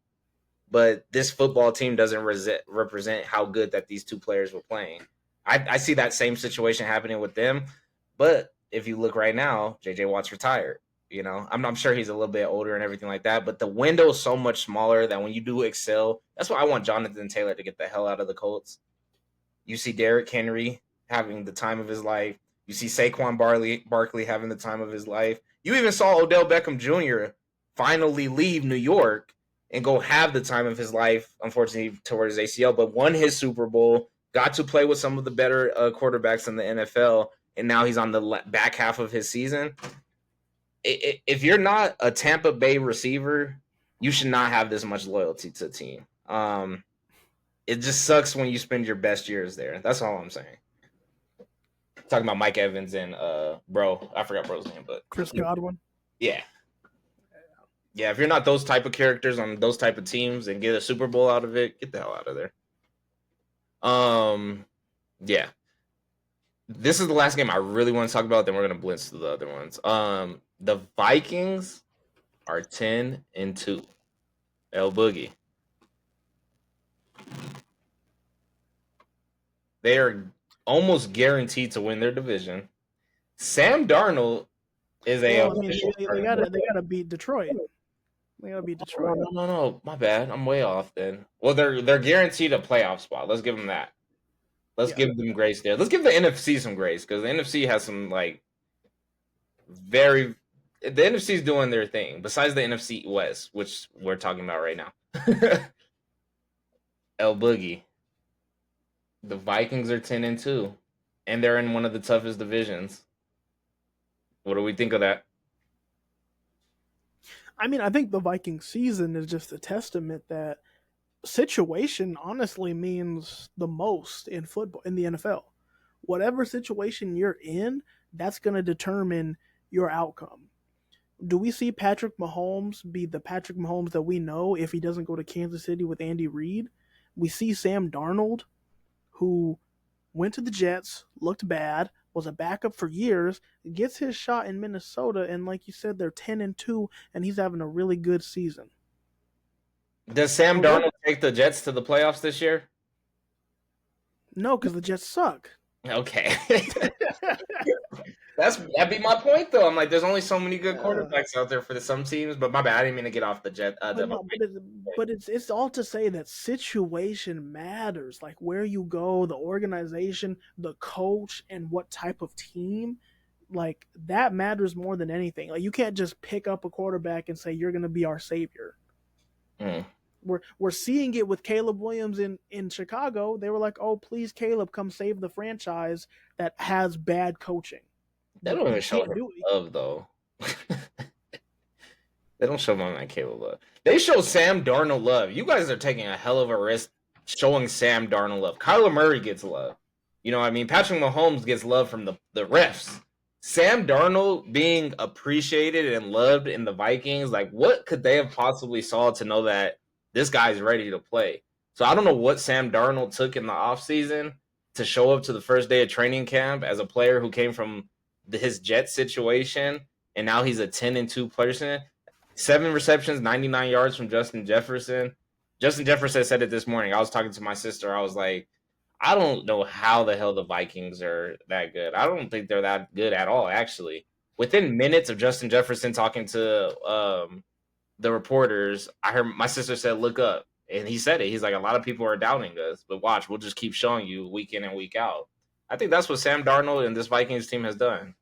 But this football team doesn't represent how good that these two players were playing. I see that same situation happening with them. But if you look right now, J.J. Watt's retired. You know, I'm sure he's a little bit older and everything like that. But the window is so much smaller that when you do excel, that's why I want Jonathan Taylor to get the hell out of the Colts. You see Derrick Henry having the time of his life. You see Saquon Barkley having the time of his life. You even saw Odell Beckham Jr. finally leave New York and go have the time of his life, unfortunately, towards his ACL, but won his Super Bowl, got to play with some of the better quarterbacks in the NFL, and now he's on the back half of his season. If you're not a Tampa Bay receiver, you should not have this much loyalty to the team. It just sucks when you spend your best years there. That's all I'm saying. Talking about Mike Evans and bro, I forgot bro's name, but Chris Godwin. Yeah. Yeah, if you're not those type of characters on those type of teams and get a Super Bowl out of it, get the hell out of there. Yeah. This is the last game I really want to talk about, then we're gonna blitz to the other ones. The Vikings are 10-2. L Boogie. They are almost guaranteed to win their division. Sam Darnold is they gotta beat Detroit. They gotta beat Detroit. No. My bad. I'm way off then. Well, they're guaranteed a playoff spot. Let's give them that. Let's give them grace there. Let's give the NFC some grace because the NFC has some like the NFC is doing their thing. Besides the NFC West, which we're talking about right now. L Boogie. The Vikings are 10-2, and they're in one of the toughest divisions. What do we think of that? I mean, I think the Viking season is just a testament that situation honestly means the most in football in the NFL. Whatever situation you're in, that's going to determine your outcome. Do we see Patrick Mahomes be the Patrick Mahomes that we know if he doesn't go to Kansas City with Andy Reid? We see Sam Darnold, who went to the Jets, looked bad, was a backup for years, gets his shot in Minnesota, and like you said, they're 10-2, and he's having a really good season. Does Sam For what? Darnold take the Jets to the playoffs this year? No, because the Jets suck. Okay. That'd be my point though. I'm like, there's only so many good uh, quarterbacks out there for some teams. But my bad, I didn't mean to get off the jet. but no, it's all to say that situation matters. Like where you go, the organization, the coach, and what type of team. Like that matters more than anything. Like you can't just pick up a quarterback and say you're going to be our savior. Mm. We're seeing it with Caleb Williams in Chicago. They were like, "Oh, please, Caleb, come save the franchise that has bad coaching." They But don't you even show can't him do it. love though. They don't show my man Caleb love. They show Sam Darnold love. You guys are taking a hell of a risk showing Sam Darnold love. Kyler Murray gets love. You know what I mean? Patrick Mahomes gets love from the refs. Sam Darnold being appreciated and loved in the Vikings, like what could they have possibly saw to know that this guy's ready to play? So I don't know what Sam Darnold took in the offseason to show up to the first day of training camp as a player who came from his Jet situation, and now he's a 10-2 person. 7 receptions, 99 yards from Justin Jefferson. Justin Jefferson said it this morning. I was talking to my sister. I was like, I don't know how the hell the Vikings are that good. I don't think they're that good at all, actually. Within minutes of Justin Jefferson talking to the reporters, I heard my sister said, look up. And he said it. He's like, a lot of people are doubting us, but watch, we'll just keep showing you week in and week out. I think that's what Sam Darnold and this Vikings team has done.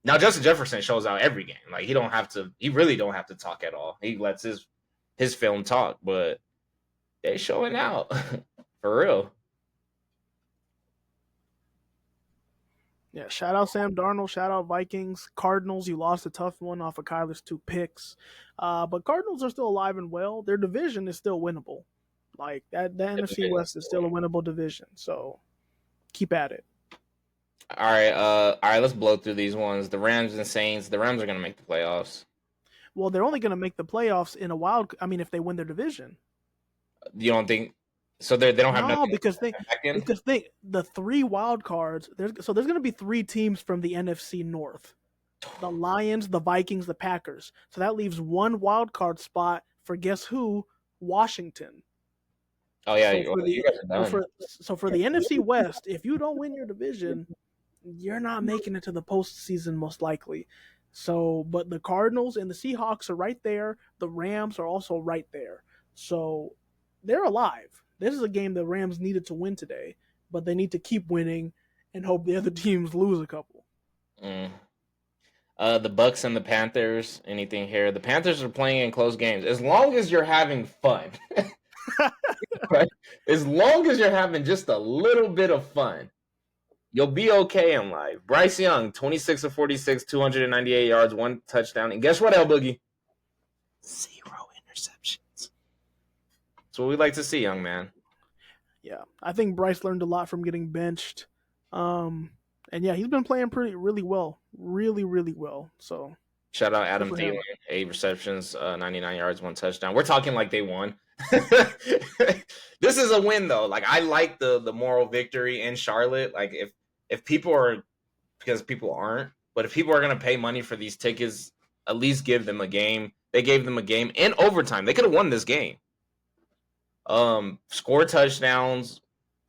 Now Justin Jefferson shows out every game. Like he don't have to. He really don't have to talk at all. He lets his film talk, but they showing out for real. Yeah, shout out Sam Darnold. Shout out Vikings. Cardinals, you lost a tough one off of Kyler's 2 picks. But Cardinals are still alive and well. Their division is still winnable. Like that, the NFC West is still a winnable division. So keep at it. All right. Let's blow through these ones. The Rams and Saints. The Rams are gonna make the playoffs. Well, they're only going to make the playoffs in a wild. I mean, if they win their division. You don't think? So they don't have No, nothing because back in. the 3 wild cards. There's going to be 3 teams from the NFC North: the Lions, the Vikings, the Packers. So that leaves 1 wild card spot for guess who? Washington. Oh yeah, So for you the guys are done. so for the NFC West, if you don't win your division, you're not making it to the postseason most likely. So, but the Cardinals and the Seahawks are right there. The Rams are also right there. So they're alive. This is a game the Rams needed to win today, but they need to keep winning and hope the other teams lose a couple. Mm. The Bucks and the Panthers. Anything here? The Panthers are playing in close games. As long as you're having fun, right? As long as you're having just a little bit of fun, you'll be okay in life. Bryce Young, 26 of 46, 298 yards, 1 touchdown. And guess what, L Boogie? 0 interceptions. That's what we like to see, young man. Yeah, I think Bryce learned a lot from getting benched. And yeah, he's been playing really well, really well. So shout out Adam Thielen, 8 receptions, 99 yards, 1 touchdown. We're talking like they won. This is a win though. Like I like the moral victory in Charlotte. Like if people are, because people aren't, but if people are gonna pay money for these tickets, at least give them a game. They gave them a game in overtime. They could have won this game. Score touchdowns,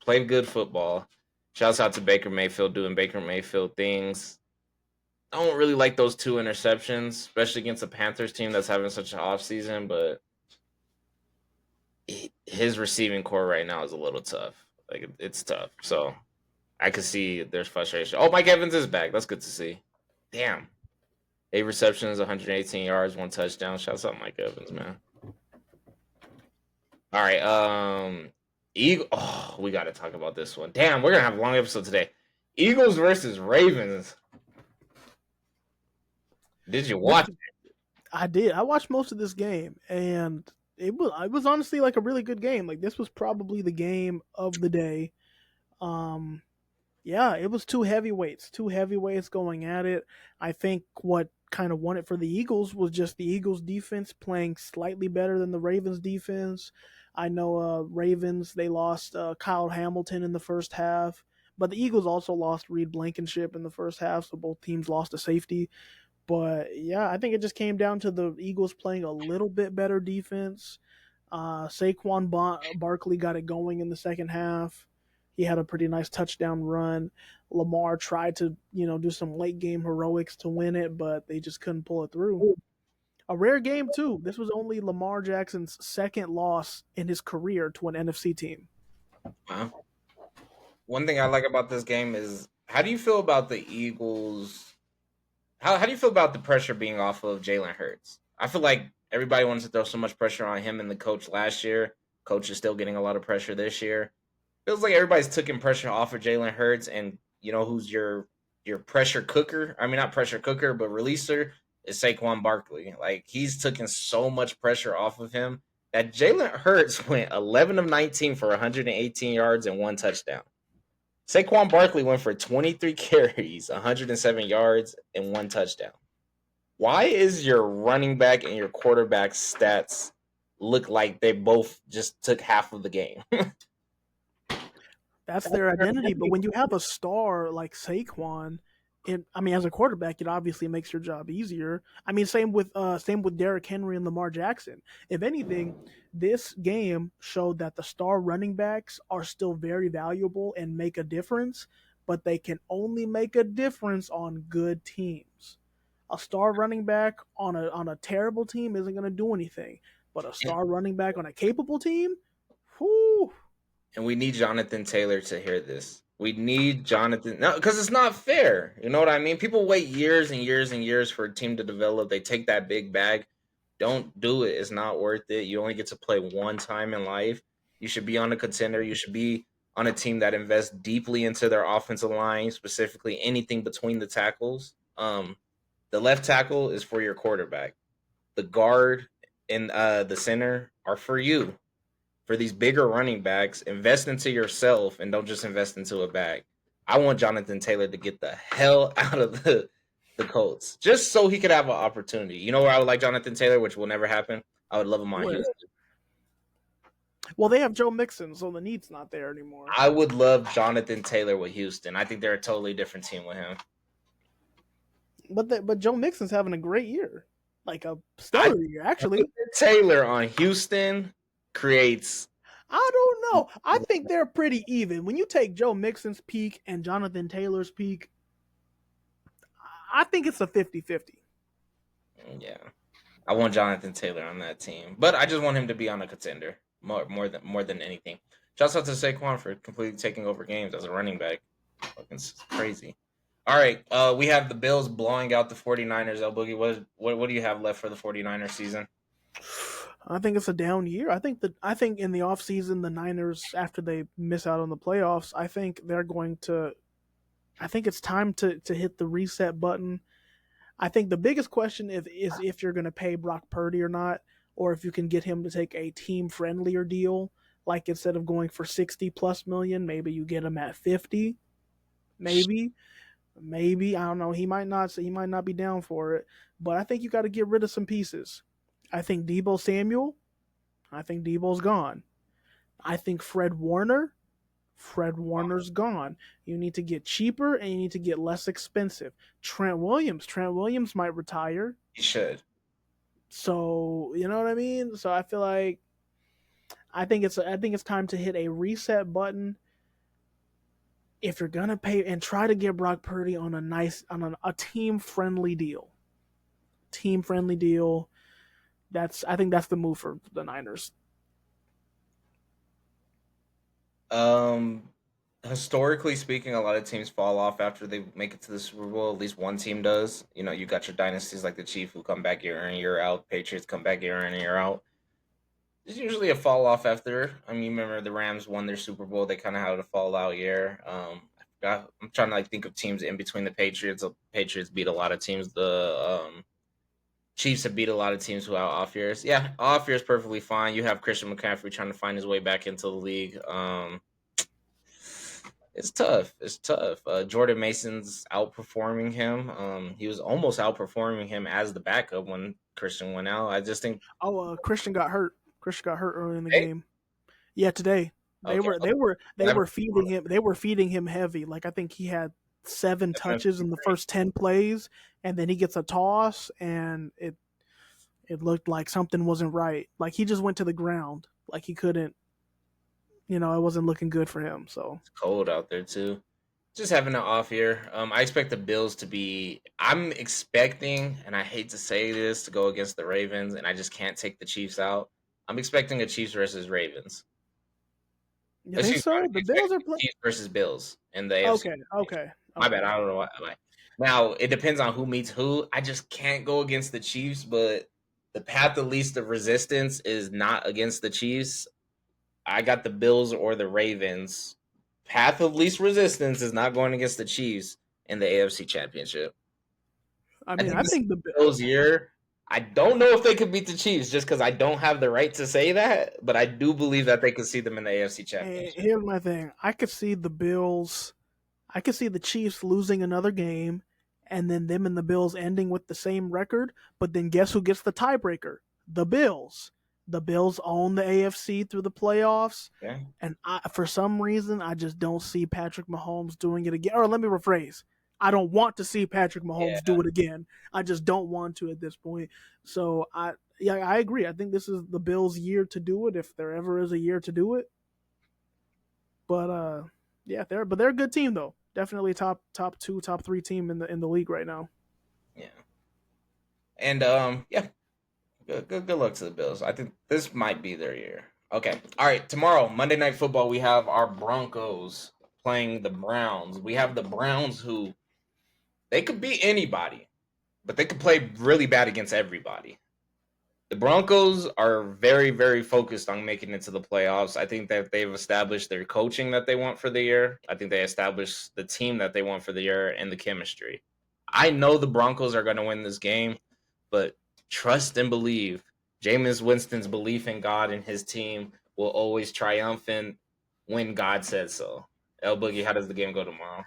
played good football. Shouts out to Baker Mayfield doing Baker Mayfield things. I don't really like those 2 interceptions, especially against a Panthers team that's having such an off season, but his receiving core right now is a little tough. Like it's tough. So I could see there's frustration. Oh, Mike Evans is back. That's good to see. Damn. 8 receptions, 118 yards, 1 touchdown. Shouts out Mike Evans, man. All right. Eagle. Oh, we got to talk about this one. Damn, we're gonna have a long episode today. Eagles versus Ravens. Did you watch it? I did. I watched most of this game, and it was honestly like a really good game. Like this was probably the game of the day. Um, yeah, it was two heavyweights going at it. I think what kind of won it for the Eagles was just the Eagles defense playing slightly better than the Ravens defense. I know Ravens they lost Kyle Hamilton in the first half, but the Eagles also lost Reed Blankenship in the first half, so both teams lost a safety. But yeah, I think it just came down to the Eagles playing a little bit better defense. Barkley got it going in the second half. He had a pretty nice touchdown run. Lamar tried to, do some late game heroics to win it, but they just couldn't pull it through. A rare game too. This was only Lamar Jackson's second loss in his career to an NFC team. Huh? One thing I like about this game is how do you feel about the Eagles? How do you feel about the pressure being off of Jalen Hurts? I feel like everybody wants to throw so much pressure on him and the coach last year. Coach is still getting a lot of pressure this year. Feels like everybody's taking pressure off of Jalen Hurts, and you know who's your pressure cooker? I mean, not pressure cooker, but releaser is Saquon Barkley. Like he's taking so much pressure off of him that Jalen Hurts went 11 of 19 for 118 yards and one touchdown. Saquon Barkley went for 23 carries, 107 yards, and one touchdown. Why is your running back and your quarterback stats look like they both just took half of the game? That's their identity. But when you have a star like Saquon, as a quarterback, it obviously makes your job easier. I mean, same with Derrick Henry and Lamar Jackson. If anything, this game showed that the star running backs are still very valuable and make a difference, but they can only make a difference on good teams. A star running back on a terrible team isn't going to do anything, but a and, star running back on a capable team, whoo, and we need Jonathan Taylor to hear this. We need Jonathan, no, because it's not fair. You know what I mean? People wait years and years and years for a team to develop. They take that big bag. Don't do it. It's not worth it. You only get to play one time in life. You should be on a contender. You should be on a team that invests deeply into their offensive line, specifically anything between the tackles. The left tackle is for your quarterback. The guard and the center are for you. For these bigger running backs, invest into yourself and don't just invest into a bag. I want Jonathan Taylor to get the hell out of the Colts just so he could have an opportunity. You know where I would like Jonathan Taylor, which will never happen. I would love him on where? Houston. Well, they have Joe Mixon, so the need's not there anymore. I would love Jonathan Taylor with Houston. I think they're a totally different team with him. But Joe Mixon's having a great year, like a I stellar year actually. Jonathan Taylor on Houston creates. I don't know. I think they're pretty even. When you take Joe Mixon's peak and Jonathan Taylor's peak, I think it's a 50-50. Yeah, I want Jonathan Taylor on that team, but I just want him to be on a contender more than anything. Shouts out to Saquon for completely taking over games as a running back. Fucking crazy. All right, we have the Bills blowing out the 49ers. El Boogie, what do you have left for the 49ers season? I think it's a down year. I think in the offseason, the Niners, after they miss out on the playoffs, I think it's time to hit the reset button. I think the biggest question is if you're going to pay Brock Purdy or not, or if you can get him to take a team friendlier deal. Like instead of going for 60 plus million, maybe you get him at 50. Maybe, maybe I don't know. He might not be down for it, but I think you got to get rid of some pieces. I think Debo Samuel. I think Debo's gone. I think Fred Warner. Fred Warner's gone. You need to get cheaper and you need to get less expensive. Trent Williams. Trent Williams might retire. He should. So you know what I mean. So I feel like I think it's time to hit a reset button. If you're gonna pay and try to get Brock Purdy on a team friendly deal. Team friendly deal. I think that's the move for the Niners. Um, Historically speaking, a lot of teams fall off after they make it to the Super Bowl. At least one team does. You know, you got your dynasties like the Chiefs who come back year in year out. Patriots come back year in year out. There's usually a fall off after. I mean, remember the Rams won their Super Bowl. They kind of had a fallout year. I forgot. I'm trying to like think of teams in between the Patriots. The Patriots beat a lot of teams. Chiefs have beat a lot of teams without off years. Yeah, off years perfectly fine. You have Christian McCaffrey trying to find his way back into the league. It's tough. It's tough. Jordan Mason's outperforming him. He was almost outperforming him as the backup when Christian went out. I just think. Oh, Christian got hurt. Christian got hurt early in the Hey, game. Yeah, today okay. they were feeding him. They were feeding him heavy. Like I think he had 7 touches in the first 10 plays, and then he gets a toss, and it looked like something wasn't right. Like he just went to the ground. Like he couldn't. It wasn't looking good for him. So It's cold out there too. Just having an off year. I expect the Bills to be. I'm expecting, and I hate to say this, to go against the Ravens, and I just can't take the Chiefs out. I'm expecting a Chiefs versus Ravens. you think Excuse me, I'm so? The Bills expecting are playing. Chiefs versus Bills in the AFC. Okay, okay, My bad. okay. I don't know why. Now it depends on who meets who. I just can't go against the Chiefs, but the path of least of resistance is not against the Chiefs. I got the Bills or the Ravens. Path of least resistance is not going against the Chiefs in the AFC Championship. I I mean, think I this is think the the Bills' year. I don't know if they could beat the Chiefs just because I don't have the right to say that, but I do believe that they could see them in the AFC Championship. here's my thing. I could see the Bills. I could see the Chiefs losing another game, and then them and the Bills ending with the same record. But then guess who gets the tiebreaker? The Bills. The Bills own the AFC through the playoffs, Yeah, and for some reason, I just don't see Patrick Mahomes doing it again. Or let me rephrase: I don't want to see Patrick yeah. Mahomes do it again. I just don't want to at this point. So yeah, I agree. I think this is the Bills' year to do it, if there ever is a year to do it. But yeah, they're a good team though. Definitely top two, top three team in the league right now. Yeah. And yeah, good luck to the Bills. I think this might be their year. Okay. All right, tomorrow, Monday Night Football, we have our Broncos playing the Browns. We have the Browns who they could beat anybody, but they could play really bad against everybody. The Broncos are very, very focused on making it to the playoffs. I think that they've established their coaching that they want for the year. I think they established the team that they want for the year and the chemistry. I know the Broncos are going to win this game, but trust and believe. Jameis Winston's belief in God and his team will always triumphant when God says so. El Boogie, how does the game go tomorrow?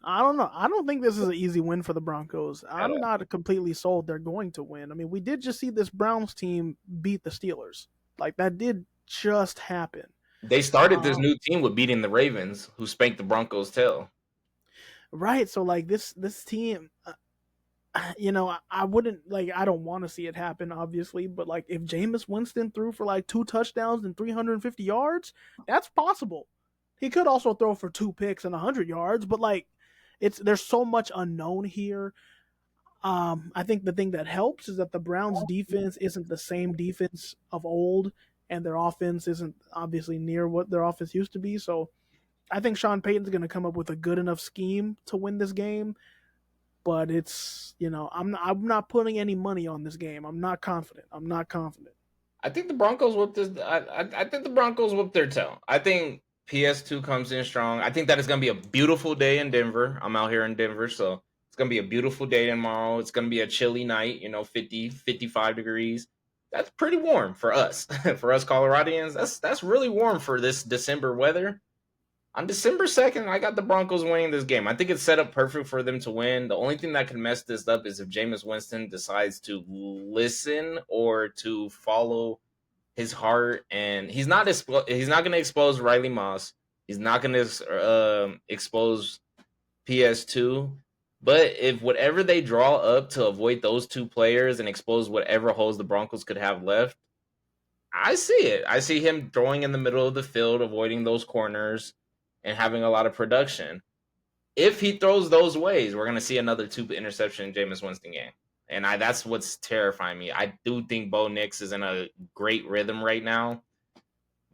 I don't know. I don't think this is an easy win for the Broncos. At I'm all. not completely sold they're going to win. I mean, we did just see this Browns team beat the Steelers. Like that did just happen. They started this Um, new team with beating the Ravens, who spanked the Broncos' tail. right. So like this team, I wouldn't like. I don't want to see it happen, obviously. But like, if Jameis Winston threw for like 2 touchdowns and 350 yards, that's possible. He could also throw for 2 picks and 100 yards, but like, there's so much unknown here. I think the thing that helps is that the Browns' defense isn't the same defense of old, and their offense isn't obviously near what their offense used to be. So I think Sean Payton's going to come up with a good enough scheme to win this game. But I'm not putting any money on this game. I'm not confident. I'm not confident. I think the Broncos whipped this. I think the Broncos whipped their tail. I think PS2 comes in strong. I think that it's gonna be a beautiful day in Denver. I'm out here in Denver, so it's gonna be a beautiful day tomorrow. It's gonna be a chilly night. 50, 55 degrees. That's pretty warm for us. For us Coloradians, that's really warm for this December weather. On December 2nd, I got the Broncos winning this game. I think it's set up perfect for them to win. The only thing that can mess this up is if Jameis Winston decides to listen or to follow his heart, and he's not going to expose Riley Moss. He's not going to expose PS2. But if whatever they draw up to avoid those two players and expose whatever holes the Broncos could have left, I see it. I see him throwing in the middle of the field, avoiding those corners, and having a lot of production. If he throws those ways, we're going to see another 2 interception Jameis Winston game. And that's what's terrifying me. I do think Bo Nix is in a great rhythm right now.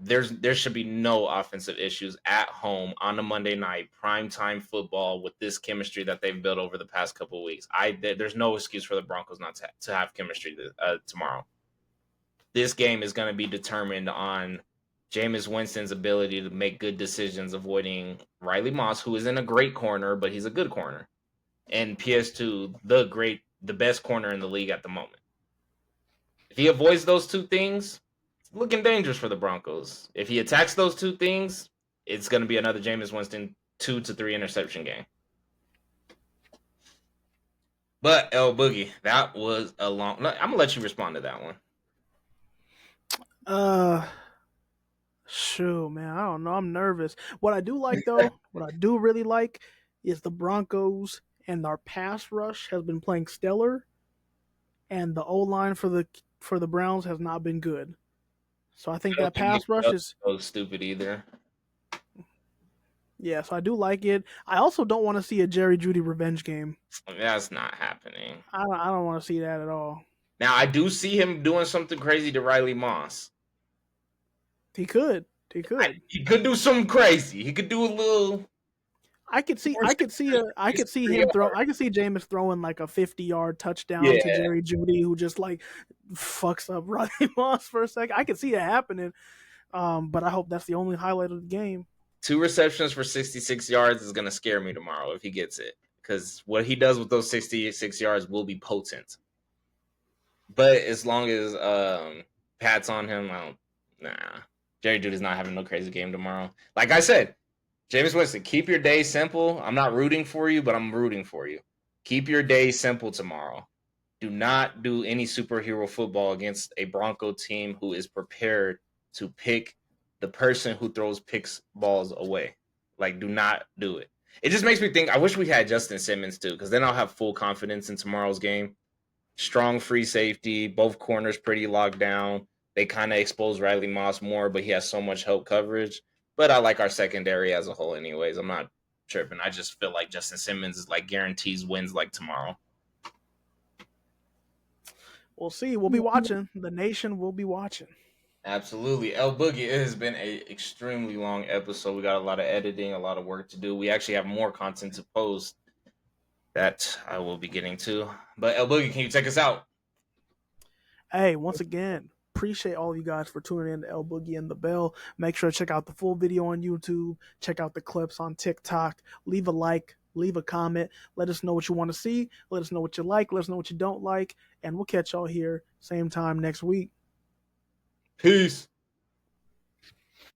There should be no offensive issues at home on a Monday night primetime football with this chemistry that they've built over the past couple of weeks. There's no excuse for the Broncos not to have chemistry tomorrow. This game is going to be determined on Jameis Winston's ability to make good decisions, avoiding Riley Moss, who isn't a great corner, but he's a good corner, and PS2, the best corner in the league at the moment. If he avoids those two things, it's looking dangerous for the Broncos. If he attacks those two things, it's going to be another Jameis Winston 2 to 3 interception game. But El Boogie, that was a long. I'm gonna let you respond to that one. Uh, Shoot, man, I don't know. I'm nervous. What I do like though, what I do really like, is the Broncos and our pass rush has been playing stellar, and the O line for the Browns has not been good. So I think I don't that think Nick pass rush is Chubb's stupid either. yeah. So I do like it. I also don't want to see a Jerry Judy revenge game. That's not happening. I don't want to see that at all. Now I do see him doing something crazy to Riley Moss. He could. He could. He could do something crazy. He could do a little. I could see him throw. I could see Jameis throwing like a 50-yard touchdown to Yeah. Jerry Judy, who just like fucks up Ronnie Moss for a second. I could see it happening, but I hope that's the only highlight of the game. 2 receptions for 66 yards is gonna scare me tomorrow if he gets it, because what he does with those 66 yards will be potent. But as long as Pat's on him, I don't. Nah, Jerry Judy's not having no crazy game tomorrow. Like I said, Jameis Winston, keep your day simple. I'm not rooting for you, but I'm rooting for you. Keep your day simple tomorrow. Do not do any superhero football against a Bronco team who is prepared to pick the person who throws picks balls away. Like, do not do it. It just makes me think, I wish we had Justin Simmons too, because then I'll have full confidence in tomorrow's game. Strong free safety, both corners pretty locked down. They kind of expose Riley Moss more, but he has so much help coverage. But I like our secondary as a whole, anyways. I'm not tripping. I just feel like Justin Simmons is like guarantees wins like tomorrow. We'll see. We'll be watching. The nation will be watching. Absolutely. El Boogie, it has been a extremely long episode. We got a lot of editing, a lot of work to do. We actually have more content to post that I will be getting to. But El Boogie, can you take us out? Hey, once again, appreciate all of you guys for tuning in to El Boogie and the Bell. Make sure to check out the full video on YouTube. Check out the clips on TikTok. Leave a like. Leave a comment. Let us know what you want to see. Let us know what you like. Let us know what you don't like. And we'll catch y'all here same time next week. Peace.